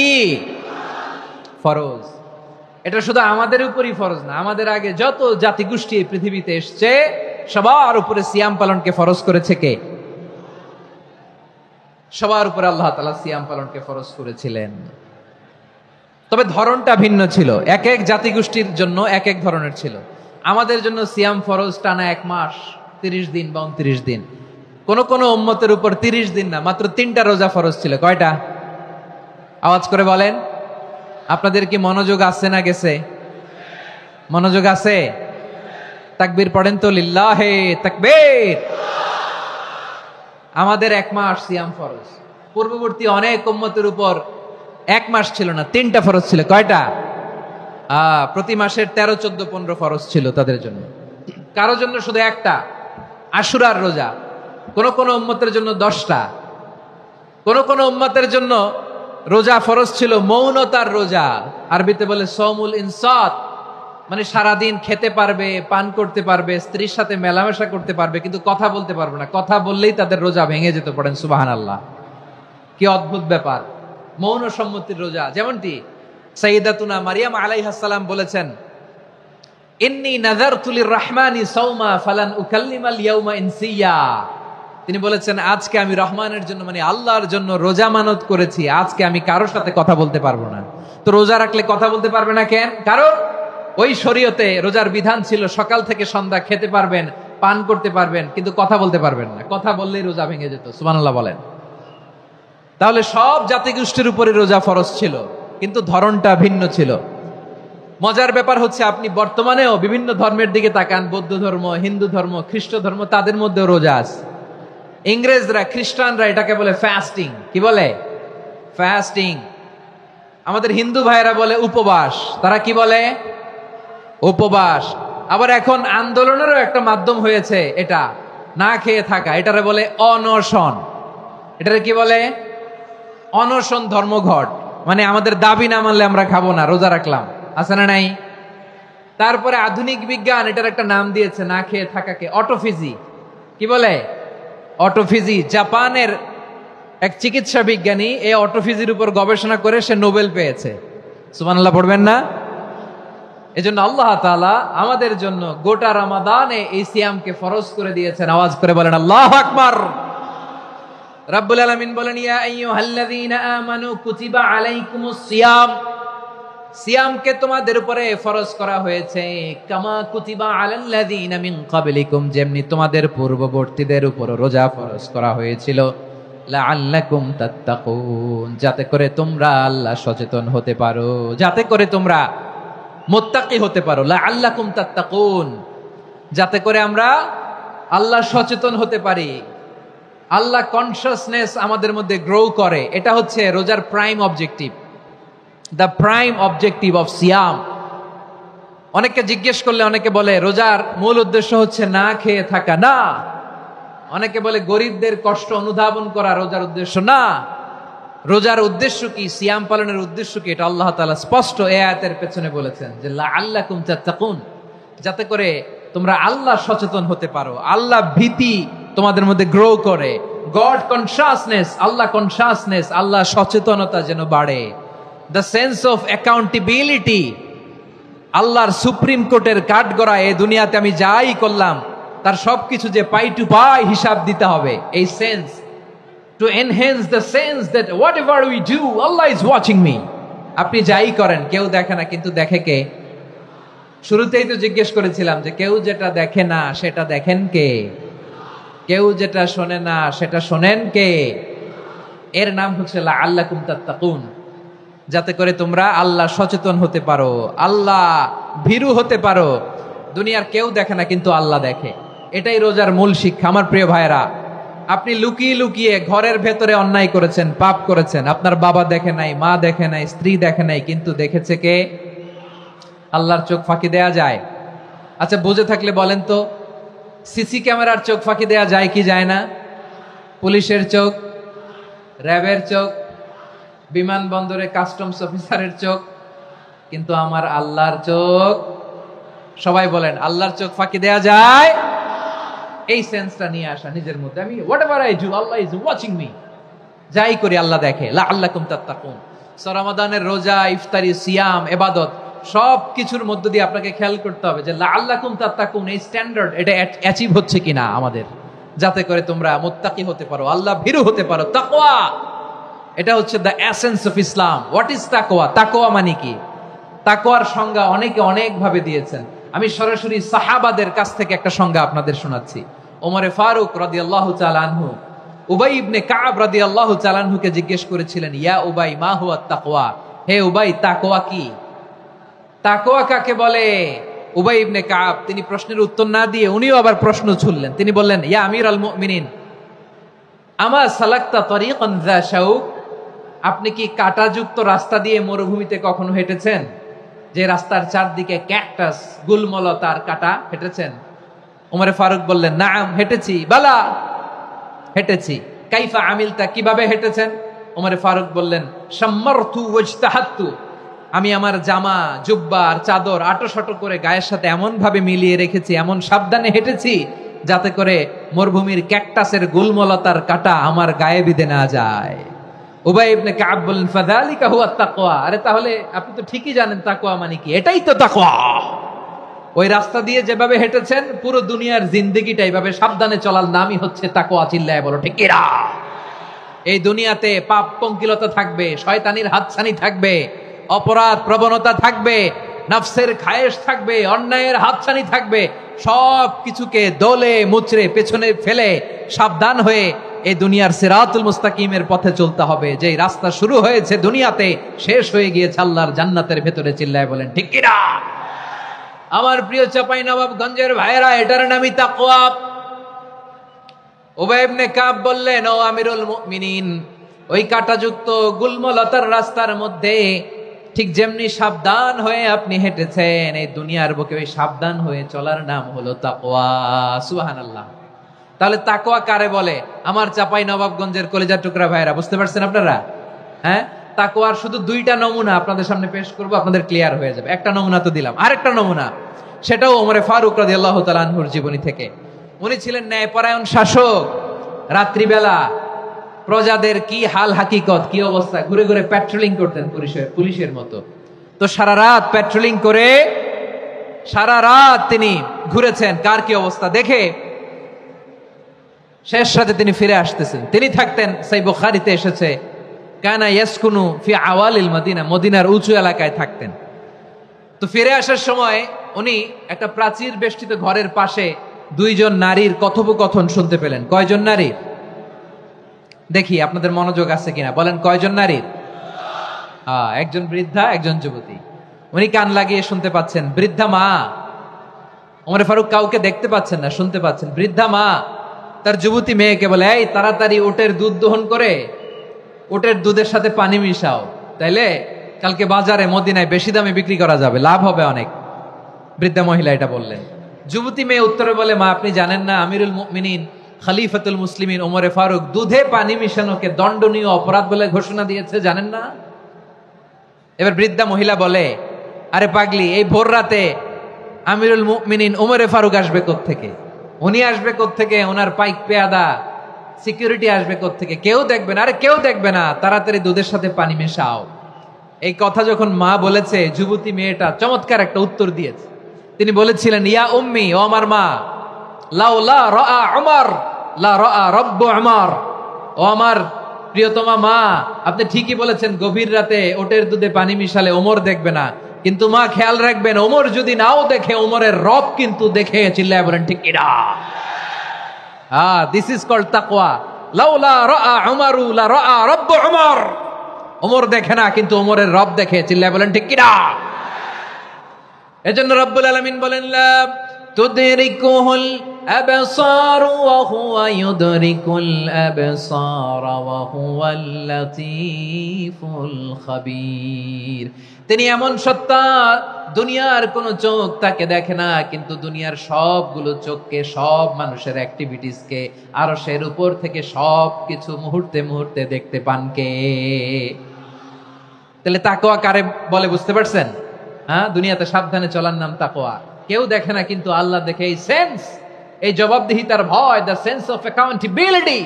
ফরজ? এটা শুধু আমাদের উপরই ফরজ না, আমাদের আগে যত জাতিগোষ্ঠী এই পৃথিবীতে এসছে সবার উপরে সিয়াম পালনকে ফরজ করেছে কে? সবার উপরে আল্লাহ তাআলা সিয়াম পালনকে ফরজ করেছিলেন। তবে ধরনটা ভিন্ন ছিল, এক এক জাতিগোষ্ঠীর জন্য এক এক ধরনের ছিল। আমাদের জন্য সিয়াম ফরজ টানা 1 মাস 30 দিন বা 29 দিন। কোন কোন উম্মতের উপর 30 দিন না, মাত্র 3টা রোজা ফরজ ছিল। কয়টা? আওয়াজ করে বলেন। আপনাদের কি মনোযোগ আছে না গেছে? মনোযোগ আছে? তাকবীর পড়েন তো, লিল্লাহে তাকবীর। আমাদের 1 মাস সিয়াম ফরজ। পূর্ববর্তী অনেক উম্মতের উপর 1 মাস ছিল না, 3টা ফরজ ছিল। কয়টা? প্রতি মাসের 13, 14, 15 ফরজ ছিল তাদের জন্য। কারো জন্য শুধু একটা, আশুরার রোজা। কোন কোন উম্মতের জন্য 10টা। কোন কোন উম্মতের জন্য রোজা ফরজ ছিল মৌনতার রোজা, আরবিতে বলে সৌমুল ইনসাত, মানে সারাদিন খেতে পারবে, পান করতে পারবে, স্ত্রীর সাথে মেলামেশা করতে পারবে, কিন্তু কথা বলতে পারবে না। কথা বললেই তাদের রোজা ভেঙে যেত। পড়েন সুবহানাল্লাহ। কি অদ্ভুত ব্যাপার, মৌন সম্মতির রোজা। যেমনটি সাইয়্যিদাতুনা মারিয়াম আলাইহিস সালাম বলেছেন, ইন্নী নাযারতু লির-রাহমানি সাওমা ফালান উকাল্লিমাল ইয়াওমা ইনসিয়া। তিনি বলেছেন, আজকে আমি রহমানের জন্য, মানে আল্লাহর জন্য রোজা মানত করেছি, আজকে আমি কারোর সাথে কথা বলতে পারবো না। তো রোজা রাখলে কথা বলতে পারবে না কেন? কারণ ওই শরীয়তে রোজার বিধান ছিল সকাল থেকে সন্ধ্যা খেতে পারবেন, পান করতে পারবেন, কিন্তু কথা বলতে পারবেন না। কথা বললেই রোজা ভেঙে যেত। সুবহানাল্লাহ বলেন। তাহলে সব জাতিগোষ্ঠীর উপরে রোজা ফরজ ছিল, কিন্তু ধরনটা ভিন্ন ছিল। মজার ব্যাপার হচ্ছে, আপনি বর্তমানেও বিভিন্ন ধর্মের দিকে তাকান, বৌদ্ধ ধর্ম, হিন্দু ধর্ম, খ্রিস্ট ধর্ম, তাদের মধ্যেও রোজা আছে। ইংরেজরা, খ্রিস্টানরা এটাকে বলে ফাস্টিং। কি বলে? ফাস্টিং। আমাদের হিন্দু ভাইয়েরা বলে উপবাস। তারা কি বলে? উপবাস। আবার এখন আন্দোলনেরও একটা মাধ্যম হয়েছে এটা, না খেয়ে থাকা। এটারে বলে অনশন। এটারে কি বলে? অনশন ধর্মঘট। মানে আমাদের দাবি না মানলে আমরা খাবো না, রোজা রাখলাম। আছে না নাই? তারপরে আধুনিক বিজ্ঞান এটার একটা নাম দিয়েছে, না খেয়ে থাকাকে, অটোফিজি। কি বলে? অটোফিজি। জাপানের এক চিকিৎসা বিজ্ঞানী এই অটোফিজির উপর গবেষণা করে সে নোবেল পেয়েছে। সুবহানাল্লাহ পড়বেন না? এজন্য আল্লাহ তাআলা আমাদের জন্য গোটা রমাদানে এই সিয়ামকে ফরজ করে দিয়েছেন। আওয়াজ করে বলেন আল্লাহু আকবার। রাব্বুল আলামিন বলেন, ইয়া আইয়ুহাল্লাযীনা আমানু কুতিবা আলাইকুমুস সিয়াম। সিয়ামকে তোমাদের উপরে ফরজ করা হয়েছে কামা কুতিবা আলাল্লাযীনা মিন ক্বাবলিকুম, যেমনি তোমাদের পূর্ববর্তীদের উপর রোজা ফরজ করা হয়েছিল, লাআল্লাকুম তাত্তাকুন, যাতে করে তোমরা আল্লাহ সচেতন হতে পারো, যাতে করে তোমরা মুত্তাকি হতে পারো। লাআল্লাকুম তাত্তাকুন, যাতে করে আমরা আল্লাহ সচেতন হতে পারি, আল্লাহ কনসিয়াসনেস আমাদের মধ্যে গ্রো করে। এটা হচ্ছে রোজার prime objective, the prime objective of সিয়াম। অনেককে জিজ্ঞেস করলে অনেকে বলে রোজার মূল উদ্দেশ্য হচ্ছে না খেয়ে থাকা। না। অনেকে বলে গরিবদের কষ্ট অনুধাবন করা রোজার উদ্দেশ্য। না। রোজার উদ্দেশ্য কি, সিয়াম পালনের উদ্দেশ্য কি, এটা আল্লাহ তাআলা স্পষ্ট এই আয়াতের পেছনে বলেছেন যে লাআল্লাকুম তাত্তাকুন, যাতে করে তোমরা আল্লাহ সচেতন হতে পারো, আল্লাহ ভীতি তোমাদের মধ্যে গ্রো করে, গড কনসিয়াসনেস, আল্লাহ কনসিয়াসনেস, আল্লাহ সচেতনতা যেন বাড়ে, দ্য সেন্স অফ অ্যাকাউন্টেবিলিটি, আল্লাহর সুপ্রিম কোর্টের কাঠগড়ায় এই দুনিয়াতে আমি যাই করলাম তার সবকিছু যে পাই টু পাই হিসাব দিতে হবে, এই sense, to enhance the sense that what ever we do Allah is watching me. আপনি যাই করেন কেউ দেখে না, কিন্তু দেখে কে? শুরুতেই তো জিজ্ঞেস করেছিলাম যে কেউ যেটা দেখে না সেটা দেখেন কে? কেউ যেটা শোনে না সেটা শোনেন কে? এর নাম হচ্ছে লাআল্লাকুম তাত্তাকুন, যাতে করে তোমরা আল্লাহ সচেতন হতে পারো, আল্লাহ ভীরু হতে পারো। দুনিয়ার কেউ দেখে না, কিন্তু আল্লাহ দেখে। এটাই রোজার মূল শিক্ষা। আমার প্রিয় ভাইরা, আপনি লুকিয়ে লুকিয়ে ঘরের ভেতরে অন্যায় করেছেন, পাপ করেছেন, আপনার বাবা দেখে নাই, মা দেখে নাই, স্ত্রী দেখে নাই, কিন্তু দেখেছে কে? আল্লাহর চোখ ফাঁকি দেয়া যায়? আচ্ছা, বুঝে থাকলে বলেন তো, সিসি ক্যামেরার চোখ ফাঁকি দেয়া যায় কি যায় না? পুলিশের চোখ, র্যাবের চোখ, বিমানবন্দরে কাস্টমস অফিসারের চোখ, কিন্তু আমার আল্লাহর চোখ? সবাই বলেন, আল্লাহর চোখ ফাঁকি দেয়া যায়? এই সেন্সটা নিয়ে আসা নিজের মধ্যে, আমি whatever I do Allah is watching me, যাই করি আল্লাহ দেখে। লাআল্লাকুম তাত্তাকুন। রমাদানের রোজা, ইফতারি, সিয়াম, ইবাদত সব কিছুর মধ্য দিয়ে আপনাকে খেয়াল করতে হবে যে লাআল্লাকুম তাত্তাকুন, এই স্ট্যান্ডার্ড এটা অ্যাচিভ হচ্ছে কিনা আমাদের, যাতে করে তোমরা মুত্তাকি হতে পারো, আল্লাহ ভীরু হতে পারো। তাকওয়া, এটা হচ্ছে the essence of Islam. What is তাকওয়া? তাকওয়া মানে কি? তাকওয়ার সংজ্ঞা অনেকে অনেক ভাবে দিয়েছেন। আমি সরাসরি সাহাবাদের কাছ থেকে একটা সংজ্ঞা আপনাদের শোনাচ্ছি। ওমরে ফারুক রাদিয়াল্লাহু তাআলা আনহু উবাই ইবনে কাব রাদিয়াল্লাহু তাআলা আনহুকে জিজ্ঞেস করেছিলেন, ইয়া উবাই মা হুয়া তাকওয়া, হে উবাই তাকওয়া কি? তাকওয়া কাকে বলে? উবাই ইবনে কাব তিনি প্রশ্নের উত্তর না দিয়ে উনিও আবার প্রশ্ন ছুড়লেন। তিনি বললেন, ইয়া আমিরুল মুমিনিন, আমা সালাকতা তরিকান যা শাউক, আপনি কি কাঁটাযুক্ত রাস্তা দিয়ে মরুভূমিতে কখনো হেঁটেছেন? যে রাস্তার চারদিকে ক্যাকটাস, গুলমলতার কাঁটা, হেঁটেছেন? ওমরে ফারুক বললেন, নাম, হেঁটেছি। বালা, হেঁটেছি। কাইফা আমিলতা, কিভাবে হেঁটেছেন? ওমরে ফারুক বললেন, শাম্মারতু ওয়াজতাহাতু, আমি আমার জামা, জুব্বা আর চাদর আটোশাটো করে গায়ের সাথে এমন ভাবে মিলিয়ে রেখেছি, এমন সাবধানে হেঁটেছি যাতে করে মরুভূমির ক্যাকটাসের গুলমলতার কাঁটা আমার গায়ে বিঁধে না যায়। উবাই ইবনে কাব বললেন, ফাযালিকা হুয়া তাকওয়া, আরে তাহলে আপনি তো ঠিকই জানেন তাকওয়া মানে কি, এটাই তো তাকওয়া। ওই রাস্তা দিয়ে যেভাবে হেঁটেছেন পুরো দুনিয়ার জিন্দেগিটা এইভাবে সাবধানে চলার নামই হচ্ছে তাকওয়া। চিল্লায় বলো ঠিক কিনা? এই দুনিয়াতে পাপ পঙ্কিলতা থাকবে, শয়তানির হাতছানি থাকবে, অপরাধ প্রবণতা থাকবে, নফসের খায়েশ থাকবে, অন্যায়ের হাতছানি থাকবে, সব কিছুকে দোলে মুচড়ে পেছনে ফেলে সাবধান হয়ে এই দুনিয়ার সিরাতুল মুস্তাকিমের পথে চলতে হবে। যে রাস্তা শুরু হয়েছে দুনিয়াতে, শেষ হয়ে গিয়েছে আল্লাহর জান্নাতের ভেতরে। চিল্লায় বলেন ঠিক কিনা? আমার প্রিয় চাঁপাইনবাবগঞ্জের ভাইয়েরা, এটার নামই তাকওয়া। উবাই ইবনে কাব বললেন, ও আমিরুল মুমিনিন, ওই কাঁটাযুক্ত গুলমলতার রাস্তার মধ্যে ঠিক যেমনি সাবধান হয়ে আপনি হেঁটেছেন, এই দুনিয়ার বুকে ওই সাবধান হয়ে চলার নাম হলো তাকওয়া। সুবহানাল্লাহ। তাহলে তাকওয়া কারে বলে? আমার চাঁপাইনবাবগঞ্জের কলিজার টুকরা ভাইয়েরা, বুঝতে পারছেন আপনারা? হ্যাঁ, তাকওয়ার শুধু দুইটা নমুনা আপনাদের সামনে পেশ করব, আপনাদের ক্লিয়ার হয়ে যাবে। একটা নমুনা তো দিলাম, আরেকটা নমুনা, সেটাও ওমরে ফারুক রাদিয়াল্লাহু তাআলা আনহুর জীবনী থেকে। উনি ছিলেন ন্যায়পরায়ণ শাসক। রাত্রিবেলা প্রজাদের কি হাল হাকিকত, কি অবস্থা, ঘুরে ঘুরে প্যাট্রোলিং করতেন পুলিশের মতো। তো সারা রাত প্যাট্রোলিং করে সারা রাত তিনি ঘুরেছেন কার কি অবস্থা দেখে, শেষ রাতে তিনি ফিরে আসতেছেন। তিনি থাকতেন, সেই বুখারীতে এসেছে, কানা ইয়াসকুনু ফি আওয়ালিল মদিনা, মদিনার উঁচু এলাকায় থাকতেন। তো ফিরে আসার সময় উনি একটা প্রাচীর বেষ্টিত ঘরের পাশে দুইজন নারীর কথোপকথন শুনতে পেলেন। কয়জন নারীর? দেখি আপনাদের মনোযোগ আছে কিনা, বলেন কয়জন নারীর? একজন বৃদ্ধা, একজন যুবতী। উনি কান লাগিয়ে শুনতে পাচ্ছেন। বৃদ্ধা মা, ওমর ফারুক কাউকে দেখতে পাচ্ছেন না, শুনতে পাচ্ছেন। বৃদ্ধা মা তার যুবতী মেয়েকে বলে, এই তাড়াতাড়ি উটের দুধ দহন করে উটের দুধের সাথে পানি মিশাও, তাইলে কালকে বাজারে মদিনায় বেশি দামে বিক্রি করা যাবে, লাভ হবে অনেক। বৃদ্ধা মহিলা এটা বললেন। যুবতী মেয়ে উত্তরে বলে, মা আপনি জানেন না আমিরুল মুমিনিন খলিফাতুল মুসলিমিন ওমরে ফারুক দুধে পানি মিশানোকে দণ্ডনীয় অপরাধ বলে ঘোষণা দিয়েছে, জানেন না? এবার বৃদ্ধা মহিলা বলে, আরে পাগলি, এই ভোর রাতে আমিরুল মুমিনিন ওমরে ফারুক আসবে কোত্থেকে? উনি আসবে কোত্থেকে? ওনার পাইক পেয়াদা সিকিউরিটি আসবে কোত্থেকে? কেউ দেখবে না। আরে কেউ দেখবে না, তাড়াতাড়ি দুধের সাথে পানি মেশাও। এই কথা যখন মা বলেছে, যুবতী মেয়েটা চমৎকার একটা উত্তর দিয়েছে। তিনি বলেছিলেন, ইয়া উম্মি, ও আমার মা, লাউলা রাআ উমর লা রাআ রব্বু উমর। ও আমার প্রিয়তমা মা, আপনি ঠিকই বলেছেন, গভীর রাতে ওটের দুধে পানি মিশালে ওমর দেখবে না, কিন্তু মা খেয়াল রাখবেন, ওমর যদি নাও দেখে, ওমরের রব কিন্তু দেখে। চিল্লায় বলেন ঠিক কিনা? দিস ইজ কল্ড তাকওয়া। লাউলা রাআ উমরু লা রাআ রব্বু উমর। ওমর দেখে না, কিন্তু ওমরের রব দেখে। চিল্লায় বলেন ঠিক কিনা? এজন্য রব্বুল আলামিন বলেন, লা তুদরিকুহুল আবসার ওয়া হুয়া ইউদরিকুল আবসার ওয়া হুয়াল লাতীফুল খাবীর। তিনি এমন সত্তা, দুনিয়ার কোন চোখ তাকে দেখে না, কিন্তু দুনিয়ার সবগুলো চোখকে, সব মানুষের অ্যাক্টিভিটিসকে আরশের উপর থেকে সবকিছু মুহূর্তে মুহূর্তে দেখতে পান কে? তাহলে তাকওয়া কারে বলে বুঝতে পারছেন? দুনিয়াতে সাবধানে চলার নাম তাকওয়া। কেউ দেখে না, কিন্তু আল্লাহ দেখে। এই সেন্স, এই জবাবদিহিতার ভয়, দ্য সেন্স অফ অ্যাকাউন্টেবিলিটি,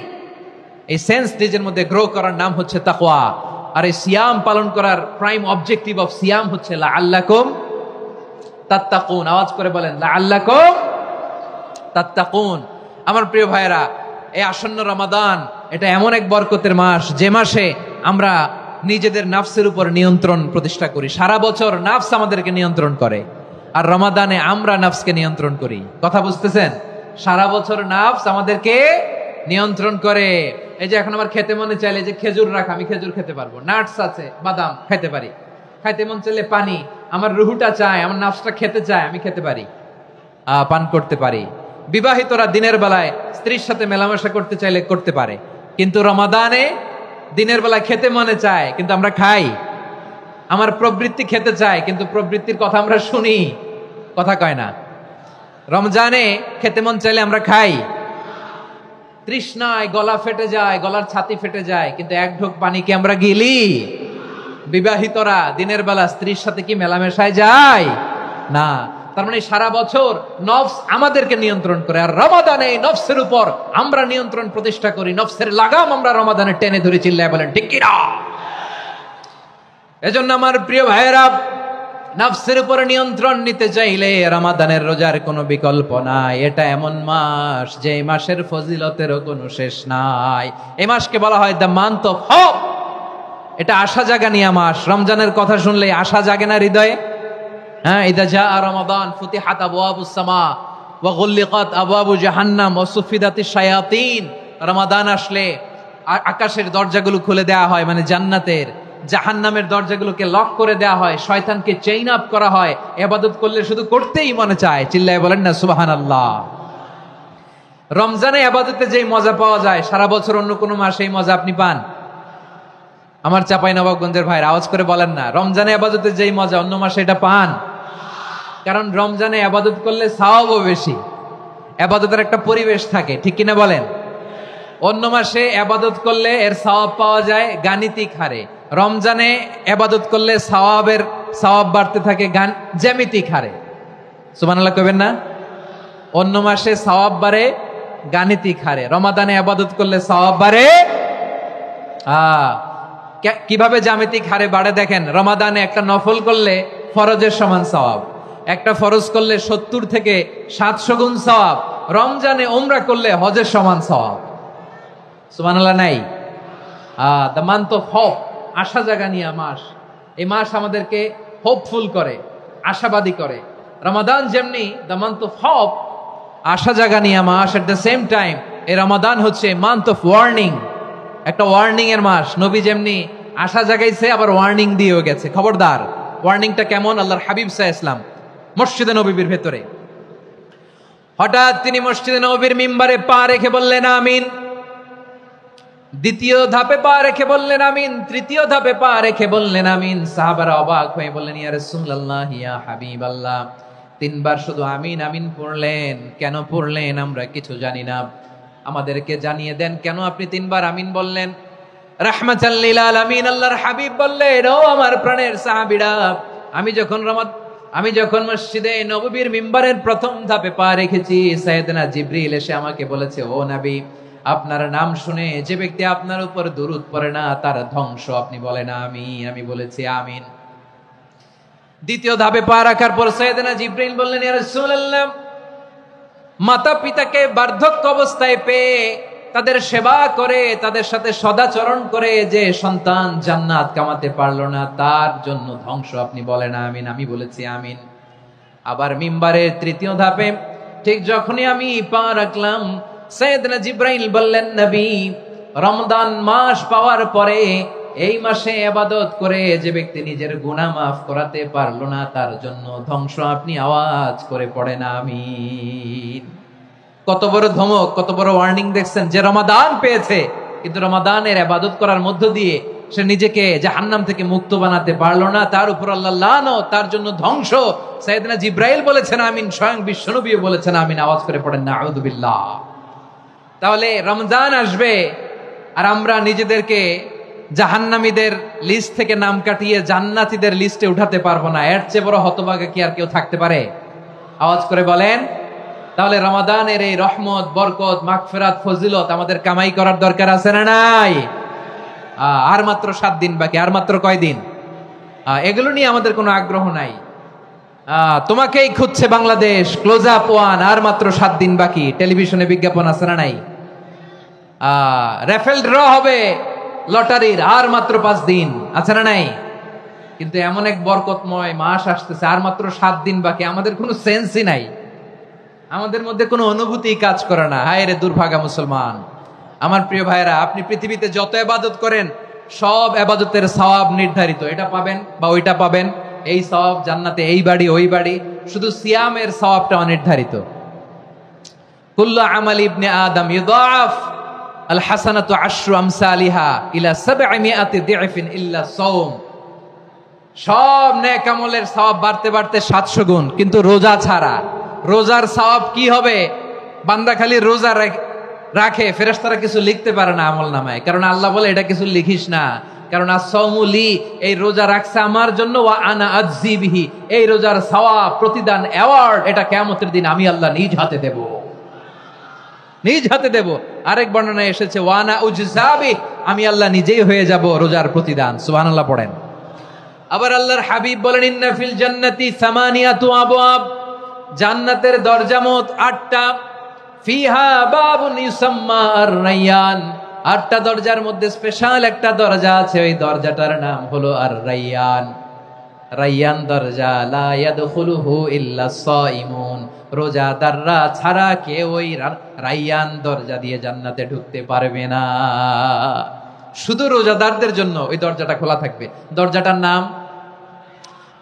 এই সেন্স নিজের মধ্যে গ্রো করার নাম হচ্ছে তাকওয়া। আর এই সিয়াম পালন করার প্রাইম অবজেক্টিভ অফ সিয়াম হচ্ছে লাআল্লাকুম তাত্তাকুন। আওয়াজ করে বলেন, লাআল্লাকুম তাত্তাকুন। আমার প্রিয় ভাইরা, এই আসন্ন রমাদান, এটা এমন এক বরকতের মাস, যে মাসে আমরা নিজেদের নাফসের উপর নিয়ন্ত্রণ প্রতিষ্ঠা করি। সারা বছর নাফস আমাদেরকে নিয়ন্ত্রণ করে, আর রমাদানে আমরা নাফসকে নিয়ন্ত্রণ করি। কথা বুঝতেছেন? সারা বছর নাফস আমাদেরকে নিয়ন্ত্রণ করে। এই যে এখন আমার খেতে মনে চাইলে যে খেজুর রাখ, আমি খেজুর খেতে পারবো, নাটস আছে, বাদাম খেতে পারি। খাইতে মন চাইলে পানি, আমার রুহুটা চায়, আমার নাফসটা খেতে চায়, আমি খেতে পারি, পান করতে পারি। বিবাহিতরা দিনের বেলায় স্ত্রীর সাথে মেলামেশা করতে চাইলে করতে পারে, কিন্তু রমাদানে দিনের বেলায় খেতে মনে চায়, কিন্তু আমরা খাই। আমার প্রবৃত্তি খেতে চায়, কিন্তু প্রবৃত্তির কথা আমরা শুনি, কথা কয় না। রমজানে খেতে মন চাইলে আমরা খাই, তৃষ্ণায় গলা ফেটে যায়, গলার ছাতি ফেটে যায়, কিন্তু এক ঢোক পানি কি আমরা গিলি? বিবাহিতরা দিনের বেলা স্ত্রীর সাথে কি মেলামেশায় যায়? না। তার মানে সারা বছর নফস আমাদেরকে নিয়ন্ত্রণ করে, আর রমাদানে নফসের উপর আমরা নিয়ন্ত্রণ প্রতিষ্ঠা করি। নফসের লাগাম আমরা রমাদানে টেনে ধরে। চিল্লায় বলেন ঠিক কিনা? এজন্য আমার প্রিয় ভাইয়েরা, নফসের উপর নিয়ন্ত্রণ নিতে চাইলে রমাদানের রোজার কোনো বিকল্প নাই। এটা এমন মাস, যে মাসের ফজিলতেরও কোনো শেষ নাই। এই মাসকে বলা হয় দ্য মান্থ অফ হোপ। এটা আশা জাগানিয়া মাস। রমজানের কথা শুনলে আশা জাগে না হৃদয়ে? ইদা জাআ রমাদান ফুতিহাত আবওয়াবুস সামা ওয়া গুল্লিকাত আবওয়াবু জাহান্নাম ওয়া সুফিদাতিশ শায়াতিন। রমাদান আসলে আকাশের দরজাগুলো খুলে দেওয়া হয়, মানে জান্নাতের। জাহান্নামের দরজাগুলোকে লক করে দেওয়া হয়, শয়তানকে চেইন আপ করা হয়। ইবাদত করলে শুধু করতেই মনে চায়। চিল্লায় বলেন না সুবহানাল্লাহ। রমজানে ইবাদতে যেই মজা পাওয়া যায়, সারা বছর অন্য কোনো মাসে এই মজা আপনি পান? আমার চাঁপাইনবাবগঞ্জের ভাইরা আওয়াজ করে বলেন না, রমজানে ইবাদতে যেই মজা অন্য মাসে এটা পান? কারণ রমজানে ইবাদত করলে সওয়াবও বেশি, ইবাদতের একটা পরিবেশ থাকে, ঠিক কিনা বলেন? অন্য মাসে ইবাদত করলে এর সওয়াব পাওয়া যায় গাণিতিক হারে, রমজানে ইবাদত করলে সওয়াব বাড়তে থাকে জ্যামিতিক হারে। সুবহানাল্লাহ কইবেন না? অন্য মাসে সওয়াব বাড়ে গাণিতিক হারে, রমাদানে ইবাদত করলে সওয়াব বাড়ে কিভাবে জ্যামিতিক হারে বাড়ে দেখেন। রমাদানে একটা নফল করলে ফরজের সমান সওয়াব, একটা ফরজ করলে 70 থেকে 700 গুণ সওয়াব। রমজানে উমরা করলে হজের সমান সওয়াব। সুবহানাল্লাহ নাই? দ্য মান্থ অফ হোপ, আশা জাগানিয়া মাস। এই মাস আমাদেরকে হোপফুল করে। আশাবাদী করে। রমাদান যেমনি দ্য মান্থ অফ হোপ, আশা জাগানিয়া মাস, এট দ্য সেম টাইম এই রমাদান হচ্ছে মান্থ অফ ওয়ার্নিং, একটা ওয়ার্নিং এর মাস। নবী যেমনি আশা জাগাইছে আবার ওয়ার্নিং দিয়েও গেছে, খবরদার। ওয়ার্নিংটা কেমন? আল্লাহর হাবিব সাল্লাল্লাহু আলাইহি ওয়াসাল্লাম মসজিদে নববীর ভেতরে, হঠাৎ তিনি মসজিদে নববীর মিম্বারে পা রেখে বললেন আমিন। দ্বিতীয় ধাপে পা রেখে বললেন আমিন, তৃতীয় ধাপে পা রেখে বললেন আমিন। সাহাবারা অবাক হয়ে বললেন, ইয়া রাসূলুল্লাহ, ইয়া হাবিবাল্লাহ, তিনবার শুধু আমিন আমিন পড়লেন, কেন পড়লেন আমরা কিছু জানি না, আমাদেরকে জানিয়ে দেন কেন আপনি তিনবার আমিন বললেন। রাহমাতাল লিল আলামিন আল্লাহর হাবিব বললেন, ও আমার প্রাণের সাহাবীরা, আমি যখন মসজিদে নববীর মিম্বারের প্রথম ধাপে পা রেখেছি, সাইয়েদনা জিবরিল এসে আমাকে বলেছে, ও নবী, আপনার নাম শুনে যে ব্যক্তি আপনার উপর দুরূদ পড়ে না তার ধ্বংস। আপনি বলেন আমিন। আমি বলেছি আমিন। দ্বিতীয় ধাপে পা রাখার পর সাইয়েদনা জিবরিল বললেন, ইয়া রাসূলুল্লাহ, মাতা পিতাকে বার্ধক্য অবস্থায় পেয়ে তাদের সেবা করে, তাদের সাথে সদাচরণ করে যে সন্তান জান্নাত কামাতে পারলো না, তার জন্য ধ্বংস। আপনি বলেন আমিন। আমি বলেছি আমিন। আবার মিম্বারের তৃতীয় ধাপে ঠিক যখনই আমি পা রাখলাম, সাইয়েদনা জিবরাইল বললেন, নবী, রমজান মাস পাওয়ার পরে এই মাসে ইবাদত করে যে ব্যক্তি নিজের গুনাহ মাফ করাতে পারলো না, তার জন্য ধ্বংস। আপনি আওয়াজ করে পড়েন আমিন। কত বড় ধমক, কত বড় ওয়ার্নিং দেখছেন! যে রমাদান পেয়েছে কিন্তু রমাদানের ইবাদত করার মধ্য দিয়ে সে নিজেকে জাহান্নাম থেকে মুক্ত বানাতে পারলো না, তার উপর আল্লাহ লানত, তার জন্য ধ্বংস। সাইয়েদনা জিবরাইল বলেছেন আমিন, স্বয়ং বিশ্বনবী বলেছেন আমিন। আওয়াজ করে পড়েন নাউযু বিল্লাহ। তাহলে রমজান আসবে আর আমরা নিজেদেরকে জাহান্নামীদের লিস্ট থেকে নাম কাটিয়ে জান্নাতীদের লিস্টে উঠাতে পারবো না। এর চেয়ে বড় হতভাগা কি আর কেউ থাকতে পারে? আওয়াজ করে বলেন। তাহলে রমাদানের এই রহমত, বরকত, মাগফিরাত, ফজিলত আমাদের কামাই করার দরকার আছে না নাই? আর মাত্র 7 দিন বাকি। আর মাত্র কয় দিন? এগুলো নিয়ে আমাদের কোনো আগ্রহ নাই। তোমাকেই খুঁজছে বাংলাদেশ, ক্লোজ আপ ওয়ান, আর মাত্র 7 দিন বাকি। টেলিভিশনে বিজ্ঞাপন আছে না নাই? রেফেল ড্র হবে লটারির, আর মাত্র 5 দিন, আছে না নাই? কিন্তু এমন এক বরকতময় মাস আসতেছে, আর মাত্র 7 দিন বাকি। আমাদের কোনো সেন্সই নাই, আমাদের মধ্যে কোনো অনুভূতি কাজ করে না। হায় রে দুর্ভাগা মুসলমান! আমার প্রিয় ভাইরা, আপনি পৃথিবীতে যত ইবাদত করেন সব ইবাদতের সওয়াব নির্ধারিত। এটা পাবেন বা ওইটা পাবেন, এই সওয়াব জান্নাতে, এই বাড়ি ওই বাড়ি। শুধু সিয়ামের সওয়াবটা অনির্ধারিত। কুল্লু আমালি ইবনে আদম ইউদাফ আল হাসানাতু আশরু আমসালিহা ইলা 700 দি'ফিন ইল্লা সাওম। সব নেক আমলের সওয়াব বাড়তে বাড়তে 700 গুণ, কিন্তু রোজা ছাড়া। রোজার সওয়াব কি হবে? বান্দা খালি রোজা রাখে, ফেরেশতারা কিছু লিখতে পারে না আমল নামায়, কারণ আল্লাহ বলে এটা কিছু লিখিস না, কারণ as-সাওমু লি, এই রোজা রাখছে আমার জন্য, ওয়া আনা আজজি বিহি, এই রোজার সওয়াব, প্রতিদান, অ্যাওয়ার্ড এটা কিয়ামতের দিন আমি আল্লাহ নিজ হাতে দেব, নিজ হাতে দেব। আরেক বর্ণনায় এসেছে ওয়া আনা উজজা বিহি, আমি আল্লাহ নিজেই হয়ে যাব রোজার প্রতিদান। সুবহানাল্লাহ পড়েন। আবার আল্লাহর হাবিব বলেন, ইন্না ফিল জান্নাতি সামানিয়াতু আবওয়াব, জান্নাতের দরজা মোট 8টা। ফিহা বাবুন ইউসাম্মা আর-রায়্যান, 8টা দরজার মধ্যে স্পেশাল একটা দরজা আছে, ওই দরজাটার নাম হলো আর-রায়্যান। রায়্যান দরজা, লা ইয়াদখুলুহু ইল্লা সাইমুন, রোজাদাররা ছাড়া কেউ ওই রায়্যান দরজা দিয়ে জান্নাতে ঢুকতে পারবে না। শুধু রোজাদারদের জন্য ওই দরজাটা খোলা থাকবে। দরজাটার নাম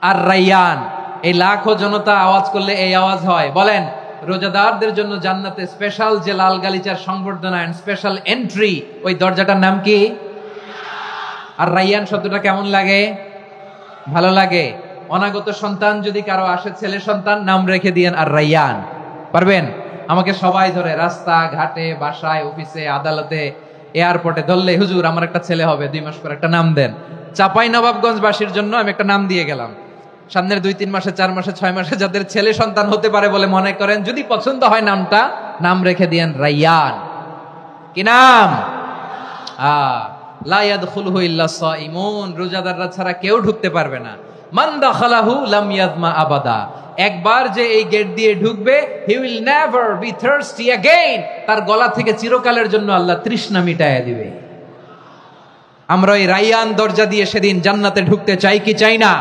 আর-রায়্যান। এই লাখো জনতা আওয়াজ করলে এই আওয়াজ হয়। বলেন, রোজাদারদের জন্য জান্নাতে স্পেশাল যে লাল গালিচার সংবর্ধনা এন্ড স্পেশাল এন্ট্রি, ওই দরজাটার নাম কি? আর রায়্যান শব্দটা কেমন লাগে? ভালো লাগে। অনাগত সন্তান যদি কারো আসে, ছেলে সন্তান, নাম রেখে দিয়েন আর রায়্যান। পারবেন? আমাকে সবাই ধরে, রাস্তা ঘাটে, বাসায়, অফিসে, আদালতে, এয়ারপোর্টে ধরলে, হুজুর আমার একটা ছেলে হবে 2 মাস পর, একটা নাম দেন। চাপাই নবাবগঞ্জবাসীর জন্য আমি একটা নাম দিয়ে গেলাম। সামনের 2-3 মাসে, 4 মাসে, 6 মাসে যাদের ছেলে সন্তান হতে পারে বলে মনে করেন, যদি পছন্দ হয় নামটা, নাম রেখে দিয়েন রায়্যান। কি নাম? লা ইয়াদখুলুহু ইল্লা সাইমুন, রোজাদাররা ছাড়া কেউ ঢুকতে পারবে না। মান দাখালাহু লাম ইয়াযমা আবাদা, একবার যে এই গেট দিয়ে ঢুকবে, he will never be thirsty again, তার গলা থেকে চিরকালের জন্য আল্লাহ তৃষ্ণা মিটায়া দিবে। আমরা এই রায়্যান দরজা দিয়ে সেদিন জান্নাতে ঢুকতে চাই কি চাই না?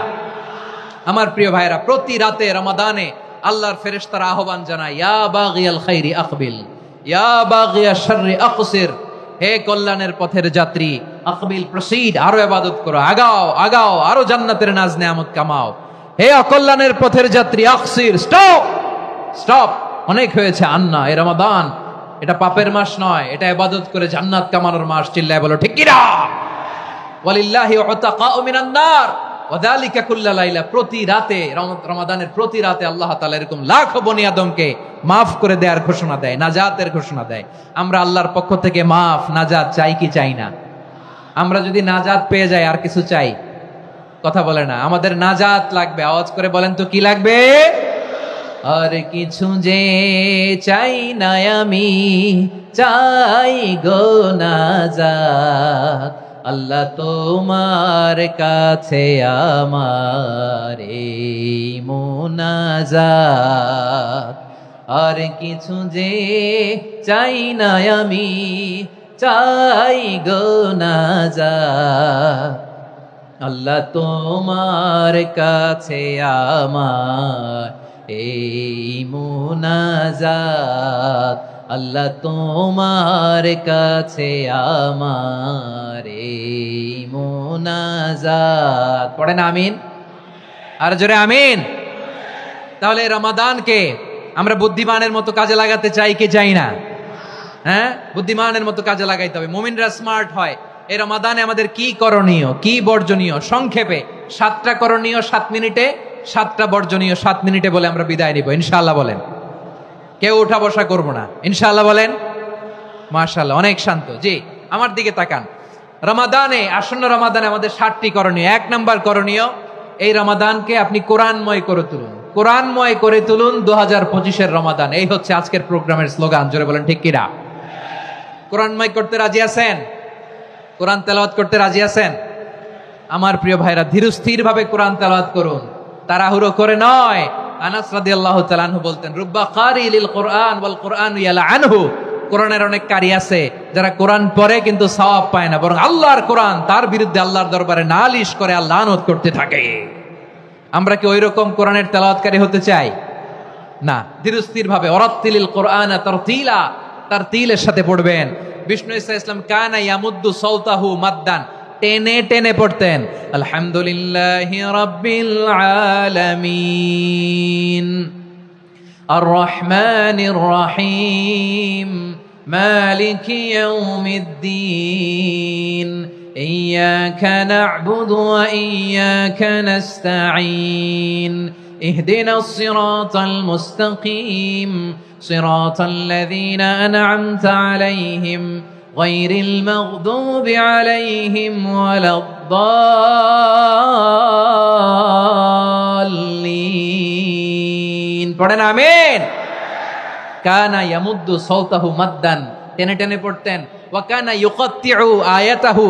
আমার প্রিয় ভাইরা, প্রতি রাতে রমাদানে আল্লাহর ফেরেশতারা আহ্বান জানায়, ইয়া বাগিয়াল খাইরি আকবিল, ইয়া বাগিয়াশ শাররি আকসির, হে কল্যাণের পথের যাত্রী, আকবিল প্রসিড, আরো ইবাদত করো, আগাও আগাও, আরো জান্নাতের নাজ নেয়ামত কামাও। হে অকল্যাণের পথের যাত্রী, আকসির, স্টপ স্টপ, অনেক হয়েছে। আন্না, এ রমাদান এটা পাপের মাস নয়, এটা ইবাদত করে জান্নাত কামানোর মাস। চিল্লায় বলো ঠিক কিনা? ওয়ালিল্লাহি উতাকাউ মিনান নার ওয়া যালিকা কুল্লা লাইলা। প্রতি রাতে, রমাদানের প্রতি রাতে আল্লাহ তাআলা এরকম লাখো বনি আদমকে মাফ করে দেওয়ার ঘোষণা দেয়, নাজাতের ঘোষণা দেয়। আমরা আল্লাহর পক্ষ থেকে মাফ, নাজাত চাই কি চাই না? আমরা যদি নাজাত পেয়ে যাই আর কিছু চাই? কথা বলে না। আমাদের নাজাত লাগবে। আওয়াজ করে বলেন তো কি লাগবে? আর কিছু যে চাই না আমি, চাই গো নাজাত। আল্লাহ তোমার কাছে আমার এই মুনাজাত। আর কিছু যে চাই না আমি, চাই গো নাজাত। আল্লাহ তোমার কাছে আমার এই মুনাজাত। আল্লাহ তোমার কাছে আমার এই মুনাজাত। পড়েন আমিন, আর জোরে আমিন। তাহলে রমাদানকে আমরা বুদ্ধিমানের মতো কাজে লাগাতে চাই কি চাই না? হ্যাঁ, বুদ্ধিমানের মতো কাজে লাগাইতে হবে। মুমিনরা স্মার্ট হয়। এই রমাদানে আমাদের কি করণীয়, কি বর্জনীয়? সংক্ষেপে 7টা করণীয় 7 মিনিটে, 7টা বর্জনীয় 7 মিনিটে বলে আমরা বিদায় নিব ইনশাআল্লাহ। বলেন, কেউ উঠা বসা করবো না ইনশাআল্লাহ। বলেন মাশাআল্লাহ, অনেক শান্ত। জি, আমার দিকে তাকান। রমাদানে, আসন্ন রমাদানে আমাদের 7টি করণীয়। 1 নাম্বার করণীয়, এই রমাদানকে আপনি কোরআনময় করে তুলুন। কোরআনময় করে তুলুন 2025-এর রমাদান। এই হচ্ছে আজকের প্রোগ্রামের স্লোগান। জোরে বলেন ঠিক কিনা? কোরআনময় করতে রাজি আছেন? কোরআন তেলাওয়াত করতে রাজি আছেন? আমার প্রিয় ভাইরা, ধীরস্থির ভাবে কোরআন তেলাওয়াত করুন, তাড়াহুড়ো করে নয়। আনাস রাদিয়াল্লাহু তাআলা আনহু বলতেন, রুব্বা কারি লিল কোরআন ওয়াল কোরআন ইয়ালআনহু। কোরআনের অনেক কারি আছে যারা কোরআন পড়ে কিন্তু সওয়াব পায় না, বরং আল্লাহর কোরআন তার বিরুদ্ধে আল্লাহর দরবারে নালিশ করে আর লানত করতে থাকে। আমরা কি ওইরকম কোরআনের তেলাওয়াতকারী হতে চাই? না। ধীরস্থির ভাবে, ওয়ারাত্তিলিল কোরআন তারতিলা, তারতিলের সাথে পড়বেন। বিষ্ণু ঈসা ইসলাম কানা ইয়ামুদ্দু সাওতাহু মাদ্দান, টেনে টেনে পড়তেন। আলহামদুলিল্লাহি রাব্বিল আলামিন আর রহমানির রহিম মালিকি ইয়াউমিদ্দিন ইয়্যাকা না'বুদু ওয়া ইয়্যাকা নাস্তাঈন ইহদিনাস সিরাতাল মুস্তাকিম সিরাতাল লাযীনা আন'আমতা আলাইহিম গায়রিল মাগদুবি আলাইহিম ওয়ালাদ-দাল্লিন। পড়েন আমিন। কানা ইয়ামুদ্দু সাওতাহু মাদ্দান, টেনে টেনে পড়তেন। ওয়া কানা ইউকাত্তিউ আয়াতাহু,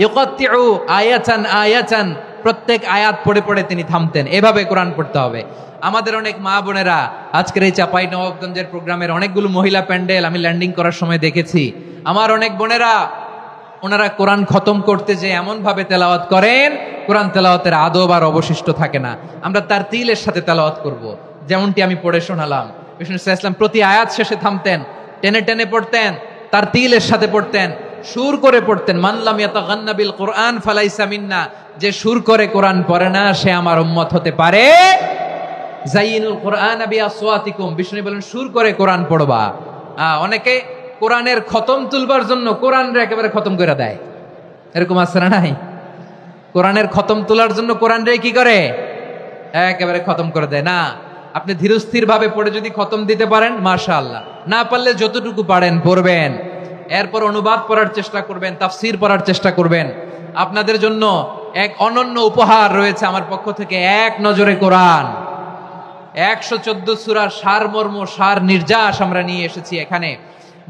ইউকাত্তিউ আয়াতান আয়াতান, প্রত্যেক আয়াত পড়ে পড়ে তিনি থামতেন। এভাবে কোরআন পড়তে হবে। আমাদের অনেক মা বোনেরা, আজকের এই চাঁপাইনবাবগঞ্জের প্রোগ্রামের অনেকগুলো মহিলা প্যান্ডেল আমি ল্যান্ডিং করার সময় দেখেছি। আমার অনেক বোনেরা, ওনারা কোরআন খতম করতে যে এমন ভাবে তেলাওয়াত করেন, কোরআন তেলাওয়াতের আদব আর অবশিষ্ট থাকে না। আমরা তার তিলের সাথে তেলাওয়াত করব, যেমনটি আমি পড়ে শোনালাম। বিষ্ণু ইসলাম প্রতি আয়াত শেষে থামতেন, টেনে টেনে পড়তেন, তার তিলের সাথে পড়তেন, সুর করে পড়তেন। মান লাম ইয়াতাগান্না বিল কোরআন ফালাইসা মিন্না, যে সুর করে কোরআন পড়ে না সে আমার উম্মত হতে পারে। যাইনুল কোরআন বিআসওয়াতিকুম, বিষ্ণু বলেন সুর করে কোরআন পড়বা। অনেকে কোরআনের খতম তুলবার জন্য কোরআনরে একেবারে খতম করে দেয়, এরকম আছে না নাই? কোরআনের খতম তোলার জন্য কোরআনরে কি করে? একেবারে খতম করে দেয় না। আপনি ধীরস্থির ভাবে পড়ে যদি খতম দিতে পারেন মাশাআল্লাহ, না পারলে যতটুকু পারেন পড়বেন। এরপর অনুবাদ পড়ার চেষ্টা করবেন, তাফসীর পড়ার চেষ্টা করবেন। আপনাদের জন্য এক অনন্য উপহার রয়েছে আমার পক্ষ থেকে, এক নজরে কোরআন। 114 সূরার সারমর্ম, সার নির্যাস আমরা নিয়ে এসেছি এখানে।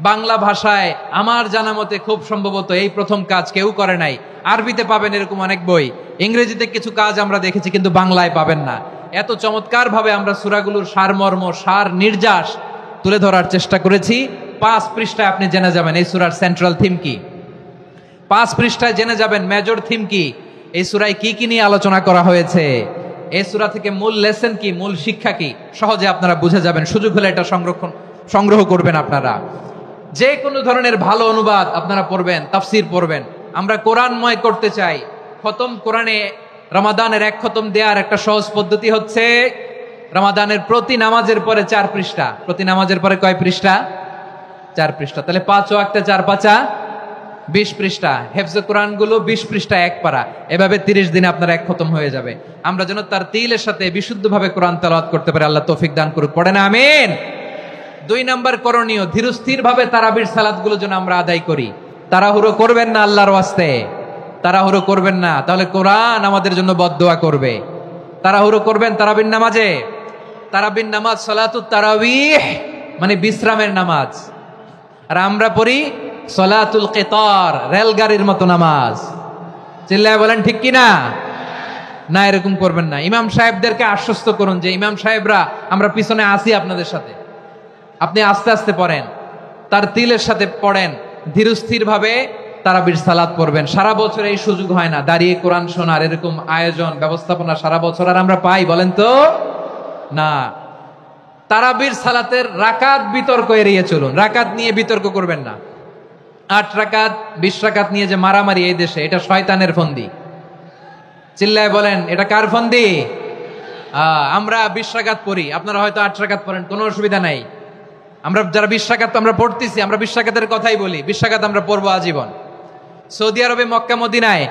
বাংলা ভাষায় আমার জানা মতে খুব সম্ভবত এই প্রথম কাজ কেউ করে নাই। আরবিতে পাবেন এরকম অনেক বই, ইংরেজিতে কিছু কাজ আমরা দেখেছি, কিন্তু বাংলায় পাবেন না। এত চমৎকার ভাবে আমরা সূরাগুলোর সারমর্ম, সার নির্যাস তুলে ধরার চেষ্টা করেছি। 5 পৃষ্ঠায় আপনি জেনে যাবেন এই সূরার সেন্ট্রাল থিম কি। 5 পৃষ্ঠায় জেনে যাবেন মেজর থিম কি, এই সূরায় কি কি নিয়ে আলোচনা করা হয়েছে। এই সূরা থেকে মূল লেসন কি, মূল শিক্ষা কি সহজে আপনারা বুঝে যাবেন। সুযোগ হলে এটা সংগ্রহ করবেন। আপনারা যে কোনো ধরনের ভালো অনুবাদ আপনারা পড়বেন, তাফসির পড়বেন। আমরা কোরআনময় করতে চাই। খতম কোরআনে রমাদানের এক খতম দেওয়ার একটা সহজ পদ্ধতি হচ্ছে রমাদানের প্রতি নামাজের পরে 4 পৃষ্ঠা। প্রতি নামাজের পরে কয় পৃষ্ঠা? 4 পৃষ্ঠা। তাহলে 5 ওয়াক্তে 4 পাঁচা 20 পৃষ্ঠা। হেফজে কোরআন গুলো 20 পৃষ্ঠা এক পারা। এভাবে 30 দিনে আপনার এক খতম হয়ে যাবে। আমরা যেন তার তিলের সাথে বিশুদ্ধভাবে কোরআন তেলাওয়াত করতে পারি। আল্লাহ তৌফিক দান করুক। পড়েন আমিন। 2 নাম্বার করণীয়, ধীরস্থির ভাবে তারাবির সালাত গুলো যেন আমরা আদায় করি। তাড়াহুড়ো করবেন না আল্লাহর ওয়াস্তে, তাড়াহুড়ো করবেন না, তাহলে কোরআন আমাদের জন্য বদদোয়া করবে। তাড়াহুড়ো করবেন তারাবির নামাজে। তারাবির নামাজ সালাতুত তারাবিহ মানে বিশ্রামের নামাজ। আর আমরা পড়ি সালাতুল কিতার, রেলগাড়ির মতো নামাজ। চিল্লায় বলেন ঠিক কিনা? না, এরকম করবেন না। ইমাম সাহেবদেরকে আশ্বস্ত করুন যে ইমাম সাহেবরা আমরা পিছনে আসি আপনাদের সাথে, আপনি আস্তে আস্তে পড়েন, তার তিলের সাথে পড়েন, ধীরস্থির ভাবে তারাবির সালাত পড়বেন। সারা বছর এই সুযোগ হয় না দাঁড়িয়ে কোরআন শোনার, এরকম আয়োজন ব্যবস্থাপনা সারা বছর আর আমরা পাই বলেন তো না। তারাবির সালাতের রাকাত বিতর্ক এড়িয়ে চলুন। রাকাত নিয়ে বিতর্ক করবেন না। 8 রাকাত 20 রাকাত নিয়ে যে মারামারি এই দেশে, এটা শয়তানের ফন্দি। চিল্লায় বলেন এটা কার ফন্দি? আমরা 20 রাকাত পড়ি, আপনারা হয়তো 8 রাকাত পড়েন, কোনো অসুবিধা নাই। আমরা যারা 20 রাকাত আমরা পড়তেছি, আমরা 20 রাকাতের কথাই বলি। 20 রাকাত আমরা পড়বো আজীবন। সৌদি আরবে মক্কা মদিনায়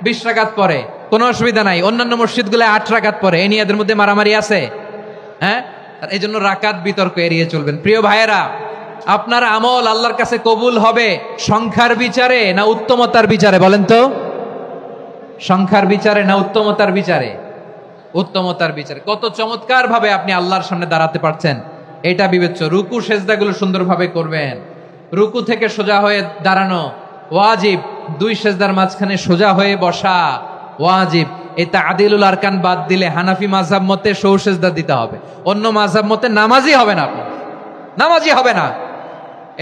20 রাকাত পড়ে, কোনো অসুবিধা নাই। অন্যান্য মসজিদগুলো 8 রাকাত পড়ে। এই নিয়ে এদের মধ্যে মারামারি আছে? হ্যাঁ, এই জন্য রাকাত বিতর্ক এড়িয়ে চলবেন। প্রিয় ভাইয়েরা, আপনার আমল আল্লাহর কাছে কবুল হবে সংখ্যার বিচারে না উত্তমতার বিচারে বলেন তো? সংখ্যার বিচারে না উত্তমতার বিচারে? উত্তমতার বিচারে। কত চমৎকার ভাবে আপনি আল্লাহর সামনে দাঁড়াতে পারছেন এটা বিবেচ্য। রুকু সেজদাগুলো সুন্দরভাবে করবেন। রুকু থেকে সোজা হয়ে দাঁড়ানো ওয়াজিব। 2 সেজদার মাঝখানে সোজা হয়ে বসা ওয়াজিব। এই তা'দিলুল আরকান বাদ দিলে হানাফি মাযহাব মতে সৌ সেজদা দিতে হবে। অন্য মাযহাব মতে নামাজই হবে না, আপনি নামাজই হবে না।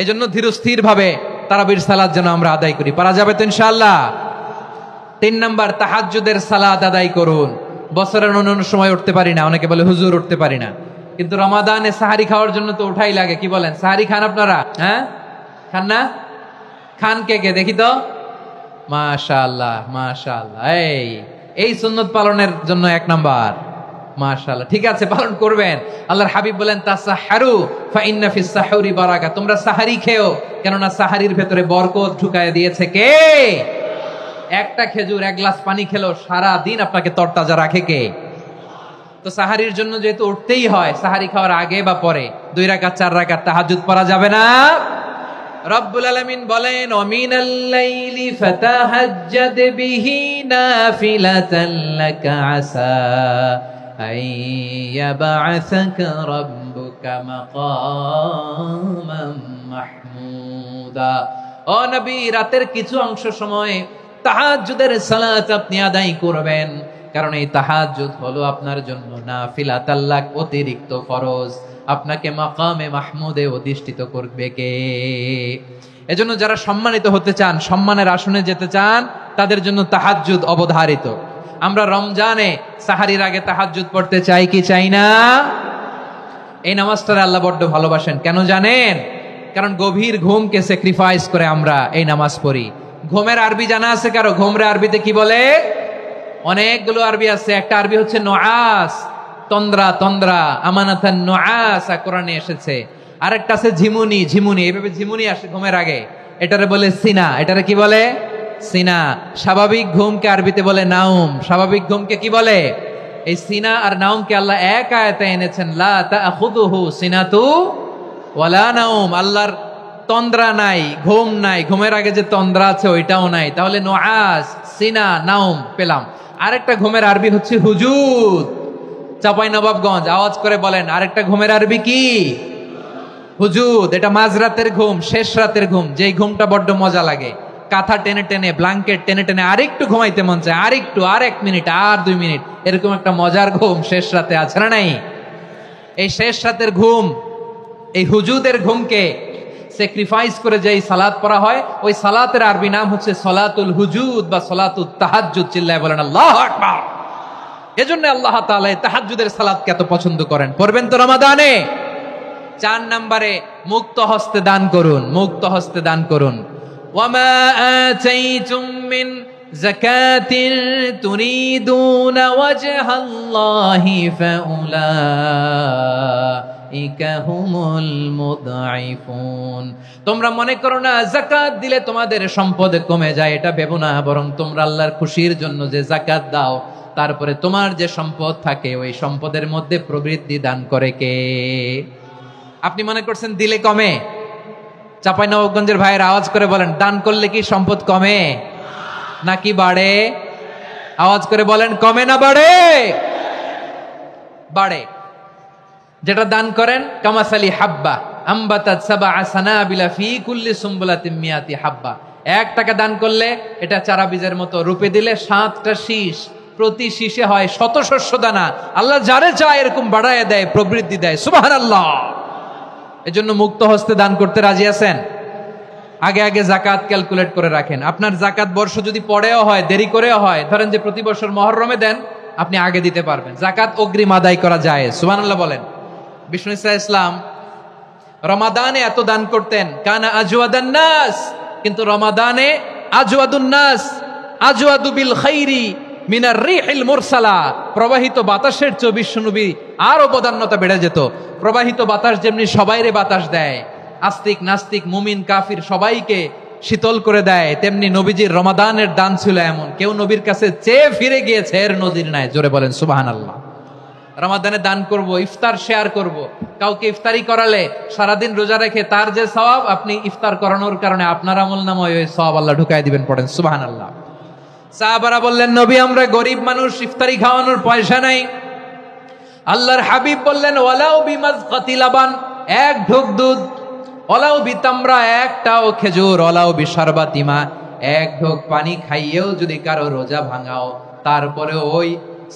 এজন্য ধীরস্থির ভাবে তারাবির সালাত যেন আমরা আদায় করি। পারা যাবে তো ইনশাআল্লাহ? 3 নাম্বার, তাহাজ্জুদের সালাত আদায় করুন। বছরের অন্য সময় উঠতে পারি না, অনেকে বলে হুজুর উঠতে পারি না, কিন্তু রমাদানে সাহারি খাওয়ার জন্য তো উঠাই লাগে। কি বলেন? সাহারি খান আপনারা? হ্যাঁ, খান না? খান কে কে দেখি তো? মাশাআল্লাহ মাশাআল্লাহ। এই সুন্নত পালনের জন্য 1 নাম্বার। মাশাআল্লাহ, ঠিক আছে, পালন করবেন। আল্লাহর হাবিব বলেন তাসাহহারু ফা ইন্না ফিস সাহুরি বারাকা। তোমরা সাহারি খেও, কেননা সাহারির ভেতরে বরকত ঢুকায় দিয়েছে কে? একটা খেজুর, 1 গ্লাস পানি খেলো সারা দিন আপনাকে তরতাজা রাখে কে? তো সাহারির জন্য যেহেতু উঠতেই হয়, সাহারি খাওয়ার আগে বা পরে 2 রাকাত 4 রাকাত তাহাজ্জুদ পড়া যাবে না? রব্বুল আলামিন বলেন ওয়ামিনাল লাইলি ফাতাহাজ্জাদ বিহি নাফিলাতান লাকা আসা আইয়াবআসাকা রাব্বুকা মাকামান মাহমুদা। ও নবী, রাতের কিছু অংশ সময় তাহাজ্জুদের সালাত আপনি আদায় করবেন, কারণ এই তাহাজ্জুদ হলো আপনার জন্য নাফিলাতাল লাক, অতিরিক্ত ফরজ। আপনাকে মাকামে মাহমুদে অধিষ্ঠিত করবে কে? এজন্য যারা সম্মানিত হতে চান, সম্মানের আসনে যেতে চান, তাদের জন্য তাহাজ্জুদ অবধারিত। আমরা রমজানে সাহারির আগে তাহাজ্জুদ পড়তে চাই কি চাই না? এই নামাজটা আল্লাহ বড্ড ভালোবাসেন। কেন জানেন? কারণ গভীর ঘুমকে স্যাক্রিফাইস করে আমরা এই নামাজ পড়ি। ঘুমের আরবি জানা আছে কারো? ঘুমরে আরবিতে কি বলে? অনেকগুলো আরবি আছে। একটা আরবি হচ্ছে নুআস, তন্দ্রা তন্দ্রা, আমানাতান নুআসা কোরআনে এসেছে। আরেকটা আছে ঝিমুনি, ঝিমুনি, এইভাবে ঝিমুনি আসে ঘুমের আগে, এটারে বলে সিনা। এটারে কি বলে? সিনা। স্বাভাবিক ঘুমকে আরবিতে বলে নাউম। স্বাভাবিক ঘুমকে কি বলে? এই সিনা আর নাউমকে আল্লাহ এক আয়াতে এনেছেন, লা তাখুযুহু সিনাতু ওয়ালা নাউম। আল্লাহর তন্দ্রা নাই, ঘুম নাই। ঘুমের আগে যে তন্দ্রা আছে ওইটাও নাই। তাহলে নুআস, সিনা, নাউম পেলাম। আরেকটা ঘুমের আরবি হচ্ছে হুজুদ। চাঁপাইনবাবগঞ্জ আওয়াজ করে বলেন, আরেকটা ঘুমের আরবি কি? হুজুদ। এটা মাঝরাতের ঘুম, শেষ রাতের ঘুম, যেই ঘুমটা বড্ড মজা লাগে। কাঁথা টেনে টেনে, ব্ল্যাঙ্কেট টেনে টেনে আরেকটু ঘুমাইতে মন চায়, আরেকটু, আর 1 মিনিট, আর 2 মিনিট, এরকম একটা মজার ঘুম শেষ রাতে আছে না নাই? এই শেষ রাতের ঘুম, এই হুজুদের ঘুমকে স্যাক্রিফাইস করে যেই সালাত পড়া হয়, ওই সালাতের আরবি নাম হচ্ছে সলাতুল হুজুদ বা সলাতুত তাহাজ্জুদ। চিল্লায় বলেন আল্লাহু আকবার। এজন্য আল্লাহ তাআলা তাহাজ্জুদের সালাতকে এত পছন্দ করেন। পড়বেন তো রমাদানে। 4 নম্বরে মুক্ত হস্তে দান করুন, মুক্ত হস্তে দান করুন। ওয়ামা আতাইতুম মিন যাকাতিন তুরিদুনা ওয়াজহাল্লাহি ফাউলাইকা হুমুল মুদঈফুন। তোমরা মনে করো না যাকাত দিলে তোমাদের সম্পদ কমে যায়, এটা ভেবো না, বরং তোমরা আল্লাহর খুশির জন্য যে যাকাত দাও তারপরে তোমার যে সম্পদ থাকে ওই সম্পদের মধ্যে প্রবৃদ্ধি দান করে কে? আপনি মনে করছেন দিলে কমে? চাঁপাইনবাবগঞ্জের ভাইয়ের আওয়াজ করে বলেন, দান করলে কি সম্পদ কমে নাকি বাড়ে? আওয়াজ করে বলেন, কমে না বাড়ে? বাড়ে। যেটা দান করেন কামাসালি হাব্বা আম্বাতাত সাবআ সানাবিলা ফি কুল্লি সুমবুলাতিন মিয়াতি হাব্বা। 1 টাকা দান করলে এটা চারা বীজের মতো, রূপে দিলে 7টা শীষ, প্রতি শীষে হয় 100 শস্য দানা। আল্লাহ যারে চায় এরকম বাড়ায় দেয়, প্রবৃদ্ধি দেয়। সুবহানাল্লাহ। এজন্য মুক্ত হস্তে দান করতে রাজি আছেন? আগে আগে যাকাত ক্যালকুলেট করে রাখেন। আপনার যাকাত বর্ষ যদি পরেও হয়, দেরি করেও হয়, ধরেন যে প্রতি বছর মুহররমে দেন, আপনি আগে দিতে পারবেন। যাকাত অগ্রিম আদায় করা যায়। সুবহানাল্লাহ বলেন। বিষ্ণু ইসলাম রমাদানে এত দান করতেন, কানা আজওয়াদান নাস, কিন্তু রমাদানে আজওয়াদুন নাস আজওয়াদু বিল খাইরি মিনার রিহিল মুরসালা। প্রবাহিত বাতাসের চেয়ে বিশ্বনবী আরো বদান্যতা বেড়ে যেত। প্রবাহিত বাতাস যেমনি সবাইরে বাতাস দেয়, আস্তিক নাস্তিক মুমিন কাফির সবাইকে শীতল করে দেয়, তেমনি নবীজির রমাদানের দান ছিল এমন, কেউ নবীর কাছে চেয়ে ফিরে গিয়েছে এর নজির নাই। জোরে বলেন সুবহানাল্লাহ। রমাদানে দান করব, ইফতার শেয়ার করব। কাউকে ইফতারি করালে সারাদিন রোজা রেখে তার যে সওয়াব, আপনি ইফতার করানোর কারণে আপনার আমলনামায় ওই সওয়াব আল্লাহ ঢুকায় দিবেন। পড়েন সুবহানাল্লাহ। সাহাবারা বললেন, নবী আমরা গরিব মানুষ, ইফতারি খাওয়ানোর পয়সা নাই। আল্লাহর হাবিব বললেন, ওয়ালাউ বিমাজকাতি লাবান, 1 ঢোক দুধ, ওয়ালাউ বিতামরা, 1টাও খেজুর, ওয়ালাউ বিশারবাতিমা, 1 ঢোক পানি খাইয়েও যদি কারো রোজা ভাঙাও, তারপরে ওই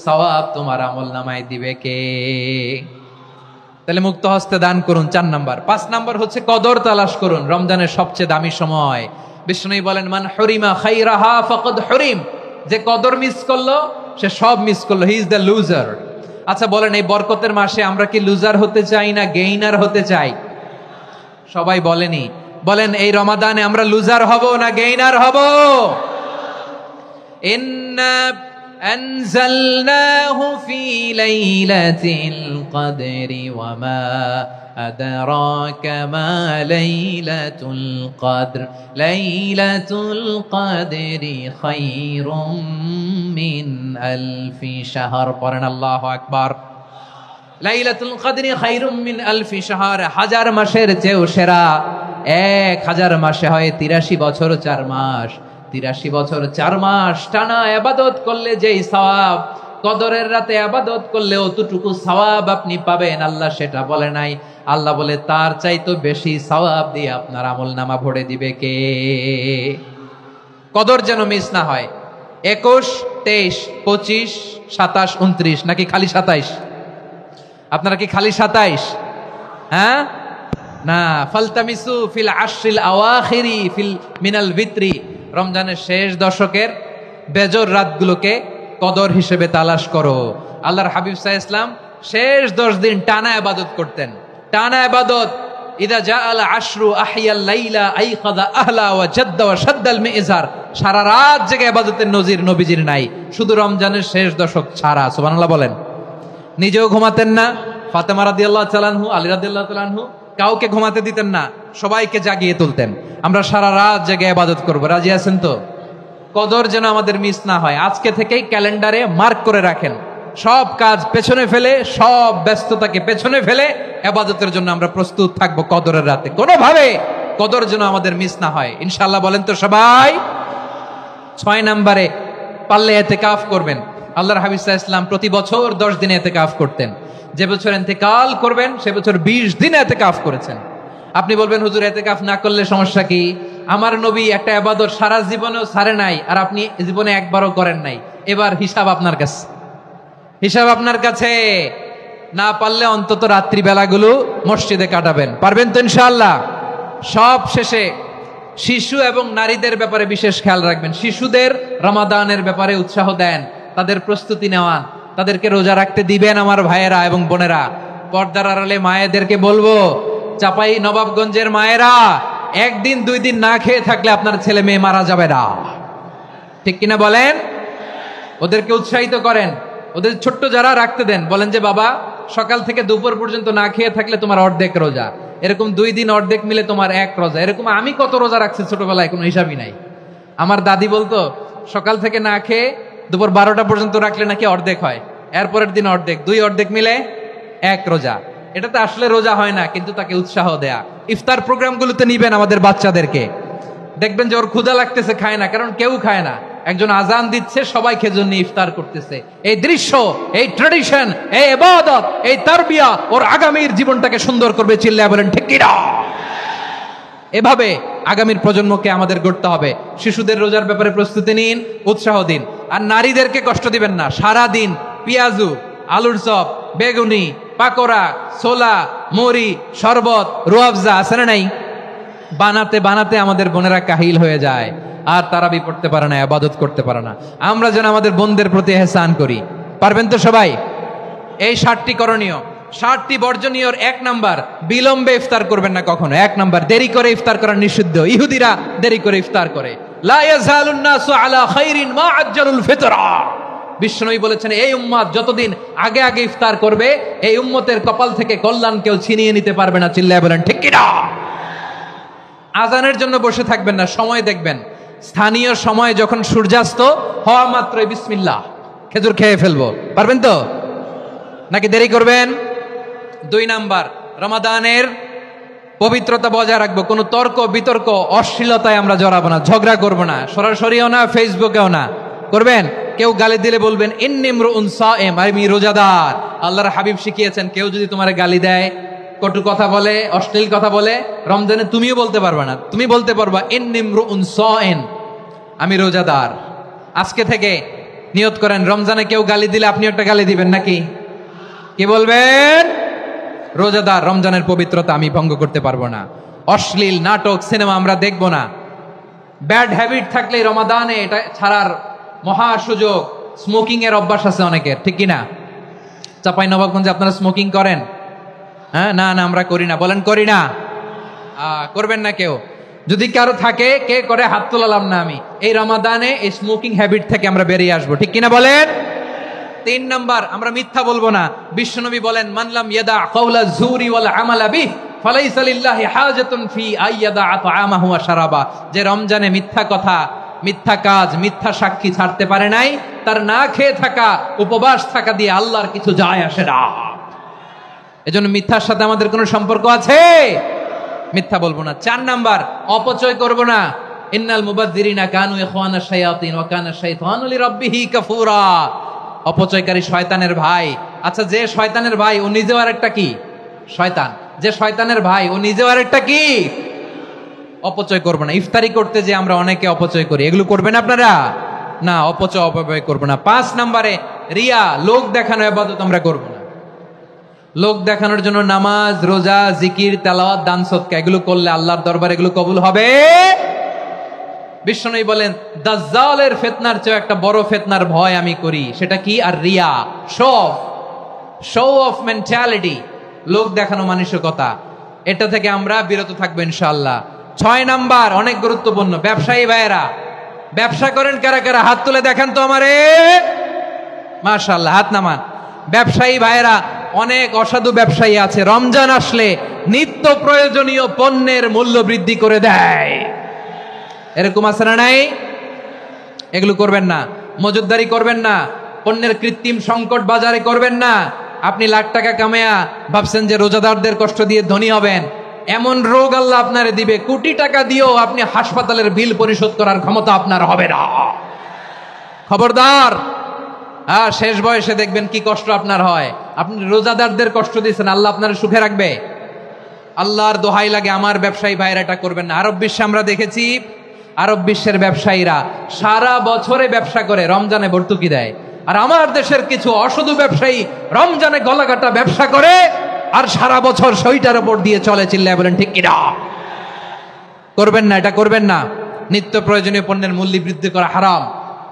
সওয়াব তোমার আমলনামায় দিবে কে? তাহলে মুক্ত হস্তে দান করুন, 4 নাম্বার। 5 নাম্বার হচ্ছে কদর তালাশ করুন। রমজানের সবচেয়ে দামি সময়। বিষ্ণু বলেন, মান হুরিমা খাইরাহা ফাকাদ হুরিম, যে কদর মিস করলো সে সব মিস করলো, হি ইজ দ্য লুজার। আচ্ছা বলেন, এই বরকতের মাসে আমরা কি লুজার হতে চাই না গেইনার হতে চাই? সবাই বলেনি, বলেন এই রমাদানে আমরা লুজার হব না গেইনার হব? ইন্না আনজালনাহু ফি লাইলাতিল কদরি ওয়া মা আদরাকা মা লাইলাতুল কদর লাইলাতুল কদরি খায়রুম মিন আলফি শাহর। পড়েন আল্লাহু আকবার। লাইলাতুল কদরি খায়রুম মিন আলফি শাহর, 1000 মাসের চেয়েও সেরা। 1000 মাসে হয় 83 বছর 4 মাস। 83 বছর 4 মাস টানা ইবাদত করলে যেই সওয়াব, কদরের রাতে ইবাদত করলে অতটুকু সওয়াব আপনি পাবেন, আল্লাহ সেটা বলে নাই। আল্লাহ বলে তার চাইতো বেশি সওয়াব দিয়ে আপনার আমলনামা ভরে দিবে কে? কদর যেন মিস না হয়। 21, 23, 25, 27, 29 নাকি খালি 27? আপনারা কি খালি 27? হ্যাঁ না, ফালতামিসু ফিল আশরিল আওয়াখিরি ফিল মিনাল ভিত্রি, রমজানের শেষ দশকের বেজর রাতগুলোকে কদর হিসেবে তালাশ করো। আল্লাহর হাবিব সাল্লাল্লাহু আলাইহি ওয়াসাল্লাম শেষ 10 দিন টানা ইবাদত করতেন, টানা ইবাদত। ইদা জাআল আশরু আহিয়াল লাইলা আইকাযা আহলা ওয়া জাদ্দা ওয়া শাদ্দাল মিজার। সারা রাত জেগে ইবাদতের নজির নবীজির নাই, শুধু রমজানের শেষ দশক ছাড়া। সুবহানাল্লাহ বলেন। নিজেও ঘুমাতেন না। ফাতেমা রাদিয়াল্লাহু তাআলা আনহু, আলী রাদিয়াল্লাহু তাআলা আনহু কাউকে ঘুমাতে দিতেন না, সবাইকে জাগিয়ে তুলতেন। আমরা সারা রাত জেগে ইবাদত করব। রাজি আছেন তো? কদর যেন আমাদের মিস না হয়। আজকে থেকেই ক্যালেন্ডারে মার্ক করে রাখেন, সব কাজ পেছনে ফেলে, সব ব্যস্ততাকে পেছনে ফেলে ইবাদতের জন্য আমরা প্রস্তুত থাকবো কদরের রাতে। কোনোভাবে কদর যেন আমাদের মিস না হয়, ইনশাআল্লাহ। বলেন তো সবাই। 6 নম্বরে পারলে ইতিকাফ করবেন। আল্লাহর হাবিব সাল্লাল্লাহু আলাইহি ওয়াসাল্লাম প্রতি বছর 10 দিন ইতিকাফ করতেন। যে বছর ইন্তেকাল করবেন সে বছর 20 দিন ইতিকাফ করেছেন। আপনি বলবেন, হুজুর ইতিকাফ না করলে সমস্যা কি? আমার নবী একটা ইবাদত সারা জীবনেও ছাড়ে নাই, আর আপনি জীবনে একবারও করেন নাই। এবার হিসাব আপনার কাছে, হিসাব আপনার কাছে। না পারলে অন্তত রাত্রি বেলাগুলো মসজিদে কাটাবেন। পারবেন তো ইনশাআল্লাহ? সব শেষে শিশু এবং নারীদের ব্যাপারে বিশেষ খেয়াল রাখবেন। শিশুদের রমাদানের ব্যাপারে উৎসাহ দেন, তাদের প্রস্তুতি নেওয়ান। তাদেরকে রোজা রাখতে দিবেন আমার ভাইয়েরা এবং বোনেরা। পর্দার আড়ালে মায়েদেরকে বলবো, চাপাই নবাবগঞ্জের মায়েরা, একদিন 2 দিন না খেয়ে থাকলে আপনার ছেলে মেয়ে মারা যাবে না, ঠিক কিনা বলেন? ওদেরকে উৎসাহিত করেন, ওদের ছোট্ট যারা রাখতে দেন, বলেন যে বাবা সকাল থেকে দুপুর পর্যন্ত না খেয়ে থাকলে তোমার অর্ধেক রোজা, এরকম 2 দিন অর্ধেক মিলে তোমার 1 রোজা। এরকম আমি কত রোজা রাখছি ছোটবেলায় কোনো হিসাবই নাই। আমার দাদি বলতো সকাল থেকে না খেয়ে দুপুর 12টা পর্যন্ত রাখলে নাকি অর্ধেক হয়, এরপরের দিন অর্ধেক, 2 অর্ধেক মিলে 1 রোজা। এটা তো আসলে রোজা হয় না, কিন্তু তাকে উৎসাহ দেয়া। ইফতার প্রোগ্রামগুলোতে নিবেন আমাদের বাচ্চাদেরকে, দেখবেন যে ওর ক্ষুধা লাগতেছে, খায় না, কারণ কেউ খায় না, একজন আজান দিচ্ছে, সবাই খেজুর নিয়ে ইফতার করতেছে। এই দৃশ্য, এই ট্র্যাডিশন, এই ইবাদত, এই তারবিয়া ওর আগামীর জীবনটাকে সুন্দর করবে। চিল্লায়া বলেন ঠিক কি না? এভাবে আগামীর প্রজন্মকে আমাদের গড়তে হবে। শিশুদের রোজার ব্যাপারে প্রস্তুতি নিন, উৎসাহ দিন। আর নারীদেরকে কষ্ট দিবেন না। সারা দিন পেঁয়াজু, আলুর চপ, বেগুনি, পাকোড়া, ছোলা, মুড়ি, শরবত, রুয়াবজা আছে না নাই, বানাতে বানাতে আমাদের বোনেরা কাহিল হয়ে যায়, আর তারাবি পড়তে পারে না, ইবাদত করতে পারে না। আমরা যেন আমাদের বোনদের প্রতি ইহসান করি। পারবেন তো সবাই? এই 7টি করণীয়, 7টি বর্জনীয়। 1 নাম্বার, বিলম্বে ইফতার করবেন না কখনো। 1 নাম্বার, দেরি করে ইফতার করা নিষিদ্ধ। ইহুদিরা দেরি করে ইফতার করে। লা ইয়াজালুন নাসু আলা খাইরিন মা আজ্জালুল ফিতরা। বিশ্বনবী বলেছেন, এই উম্মত যতদিন আগে আগে ইফতার করবে, এই উম্মতের কপাল থেকে কল্যাণ কেউ ছিনিয়ে নিতে পারবে না। চিল্লায়া বলেন ঠিক কি না? আজানের জন্য বসে থাকবেন না, সময় দেখবেন। স্থানীয় সময় যখন সূর্যাস্ত হওয়া মাত্রই বিসমিল্লাহ, খেজুর খেয়ে ফেলবো। পারবেন তো নাকি দেরি করবেন? 2 নাম্বার, রমাদানের পবিত্রতা বজায় রাখবো। কোনো তর্ক বিতর্ক অশ্লীলতায় আমরা জড়াবো না, ঝগড়া করবো না, সরাসরিও না, ফেসবুকেও না। করবেন? কেউ গালি দিলে বলবেন ইন্নী ইমরুউন সায়েম, আমি রোজাদার। আল্লাহর হাবিব শিখিয়েছেন, কেউ যদি তোমার গালি দেয়, কটু কথা বলে, অশ্লীল কথা বলে, রমজানে তুমিও বলতে পারবে না। তুমি বলতে পারবা ইন্নী ইমরুউন সায়েম, আমি রোজাদার। আজকে থেকে নিয়ত করেন, রমজানে কেউ গালি দিলে আপনি একটা গালি দিবেন নাকি? কি বলবেন? রোজাদার, রমজানের পবিত্রতা আমি ভঙ্গ করতে পারবো না। অশ্লীল নাটক, সিনেমা আমরা দেখবো না। ব্যাড হ্যাবিট থাকলে রমাদানে এটা ছাড়ার মহা সুযোগ। স্মোকিং এর অভ্যাস আছে অনেকের, ঠিক কিনা? চাপাই নবাবগঞ্জে আপনারা স্মোকিং করেন? হ্যাঁ, না না আমরা করি না। বলেন করি না? করবেন না কেউ? যদি কারো থাকে, কে করে হাত তোলালাম না আমি। এই রমাদানে এই স্মোকিং হ্যাবিট থেকে আমরা বেরিয়ে আসবো, ঠিক কিনা বলেন? 3 নাম্বার, আমরা মিথ্যা বলবো না। বিশ্বনবী বলেন, মানলাম ইয়াদা কাওলা যুরি ওয়াল আমালা বিহি ফালাইসা লিল্লাহি হাজাতুন ফি আইয়াদা তাআমাহু ওয়া শারাবা। যে রমজানে মিথ্যা কথা, মিথ্যা কাজ, মিথ্যা সাক্ষী ছাড়তে পারে নাই, তার না খেয়ে থাকা, উপবাস থাকা দিয়ে আল্লাহর কিছু যায় আসে না। এজন্য মিথ্যার সাথে আমাদের কোনো সম্পর্ক আছে? মিথ্যা বলবো না। 4 নাম্বার, অপচয় করব না। ইন্নাল মুবাযযিরিনা কানু ইখওয়ানাশ শায়াতিন ওয়া কানা শাইতানু লিরাব্বিহি কাফুরা। অপচয়কারী শয়তানের ভাই। আচ্ছা, যে শয়তানের ভাই ও নিজেও আরেকটা কি? শয়তান। যে শয়তানের ভাই ও নিজেও আরেকটা কি? অপচয় করবো না। ইফতারি করতে যে আমরা অনেকে অপচয় করি, এগুলো করবেন আপনারা? না, অপচয় করবো না। 5 নাম্বারে, রিয়া, লোক দেখানো ইবাদত আমরা করবো না। লোক দেখানোর জন্য নামাজ, রোজা, জিকির, তেলাওয়াত, দান সদকা এগুলো করলে আল্লাহর দরবারে এগুলো কবুল হবে? বিশ্বনবী বলেন, দাজ্জালের ফিতনার চেয়ে একটা বড় ফিতনার ভয় আমি করি। সেটা কি? আর রিয়া, শো অফ মেন্টালিটি, লোক দেখানো মানসিকতা। এটা থেকে আমরা বিরত থাকবো ইনশাআল্লাহ। 6 নাম্বার, অনেক গুরুত্বপূর্ণ। ব্যবসায়ী ভাইয়েরা, ব্যবসা করেন কারা কারা? হাত তুলে দেখেন তো আমারে। মাশাআল্লাহ, হাত নামান। ব্যবসায়ী ভাইয়েরা, অনেক অসাধু ব্যবসায়ী আছে, রমজান আসলে নিত্য প্রয়োজনীয় পণ্যের মূল্য বৃদ্ধি করে দেয়। এরকম আছে না নাই? এগুলো করবেন না। মজুদদারি করবেন না। পণ্যের কৃত্রিম সংকট বাজারে করবেন না। আপনি লাখ টাকা কামায়া ভাবছেন যে রোজাদারদের কষ্ট দিয়ে ধনী হবেন। এমন রোগ আল্লাহ আপনারে দিবে, কোটি টাকা দিয়েও আপনি হাসপাতালের বিল পরিশোধ করার ক্ষমতা আপনার হবে না। খবরদার। শেষ বয়সে দেখবেন কি কষ্ট আপনার হয়। আপনি রোজাদারদের কষ্ট দিয়েছেন, আল্লাহ আপনার সুখে রাখবে? আল্লাহর দোহাই লাগে, আমার ব্যবসায়ী ভাইরা এটা করবেন না। আরব বিশ্বে আমরা দেখেছি, আরব বিশ্বের ব্যবসায়ীরা সারা বছরে ব্যবসা করে, রমজানে ভর্তুকি দেয়। আর আমার দেশের কিছু অসাধু ব্যবসায়ী রমজানে গলাকাটা ব্যবসা করে আর সারা বছর সইটার উপর দিয়ে চলে। চিল্লায় বলেন ঠিক কিনা? করবেন না, এটা করবেন না। নিত্য প্রয়োজনীয় পণ্যের মূল্য বৃদ্ধি করা হারাম।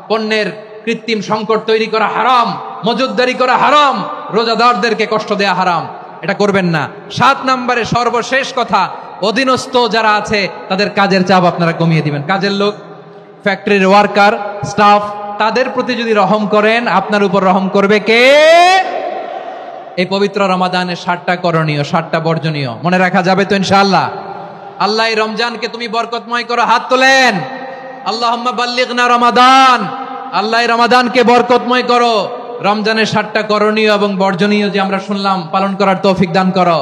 পণ্যের কৃত্রিম সংকট তৈরি করা হারাম। মজুদদারি করা হারাম, রোজাদারদেরকে কষ্ট দেয়া হারাম, এটা করবেন না। 7 নম্বরে সর্বশেষ কথা, অধীনস্থ যারা আছে তাদের কাজের চাপ আপনারা কমিয়ে দিবেন। কাজের লোক, ফ্যাক্টরির ওয়ার্কার, স্টাফ, তাদের প্রতি যদি রহম করেন, আপনার উপর রহম করবে কে? এই পবিত্র রমাদানের 7টা করণীয়, 7টা বর্জনীয় মনে রাখা যাবে তো ইনশাআল্লাহ? আল্লাহ এই রমজানকে তুমি বরকতময় করো, হাত তোলেন। আল্লাহুম্মা বাল্লিগনা রমাদান, আল্লাহ এই রমাদানকে বরকতময় করো। রমজানের 7টা করণীয় এবং বর্জনীয় যে আমরা শুনলাম, পালন করার তৌফিক দান করো।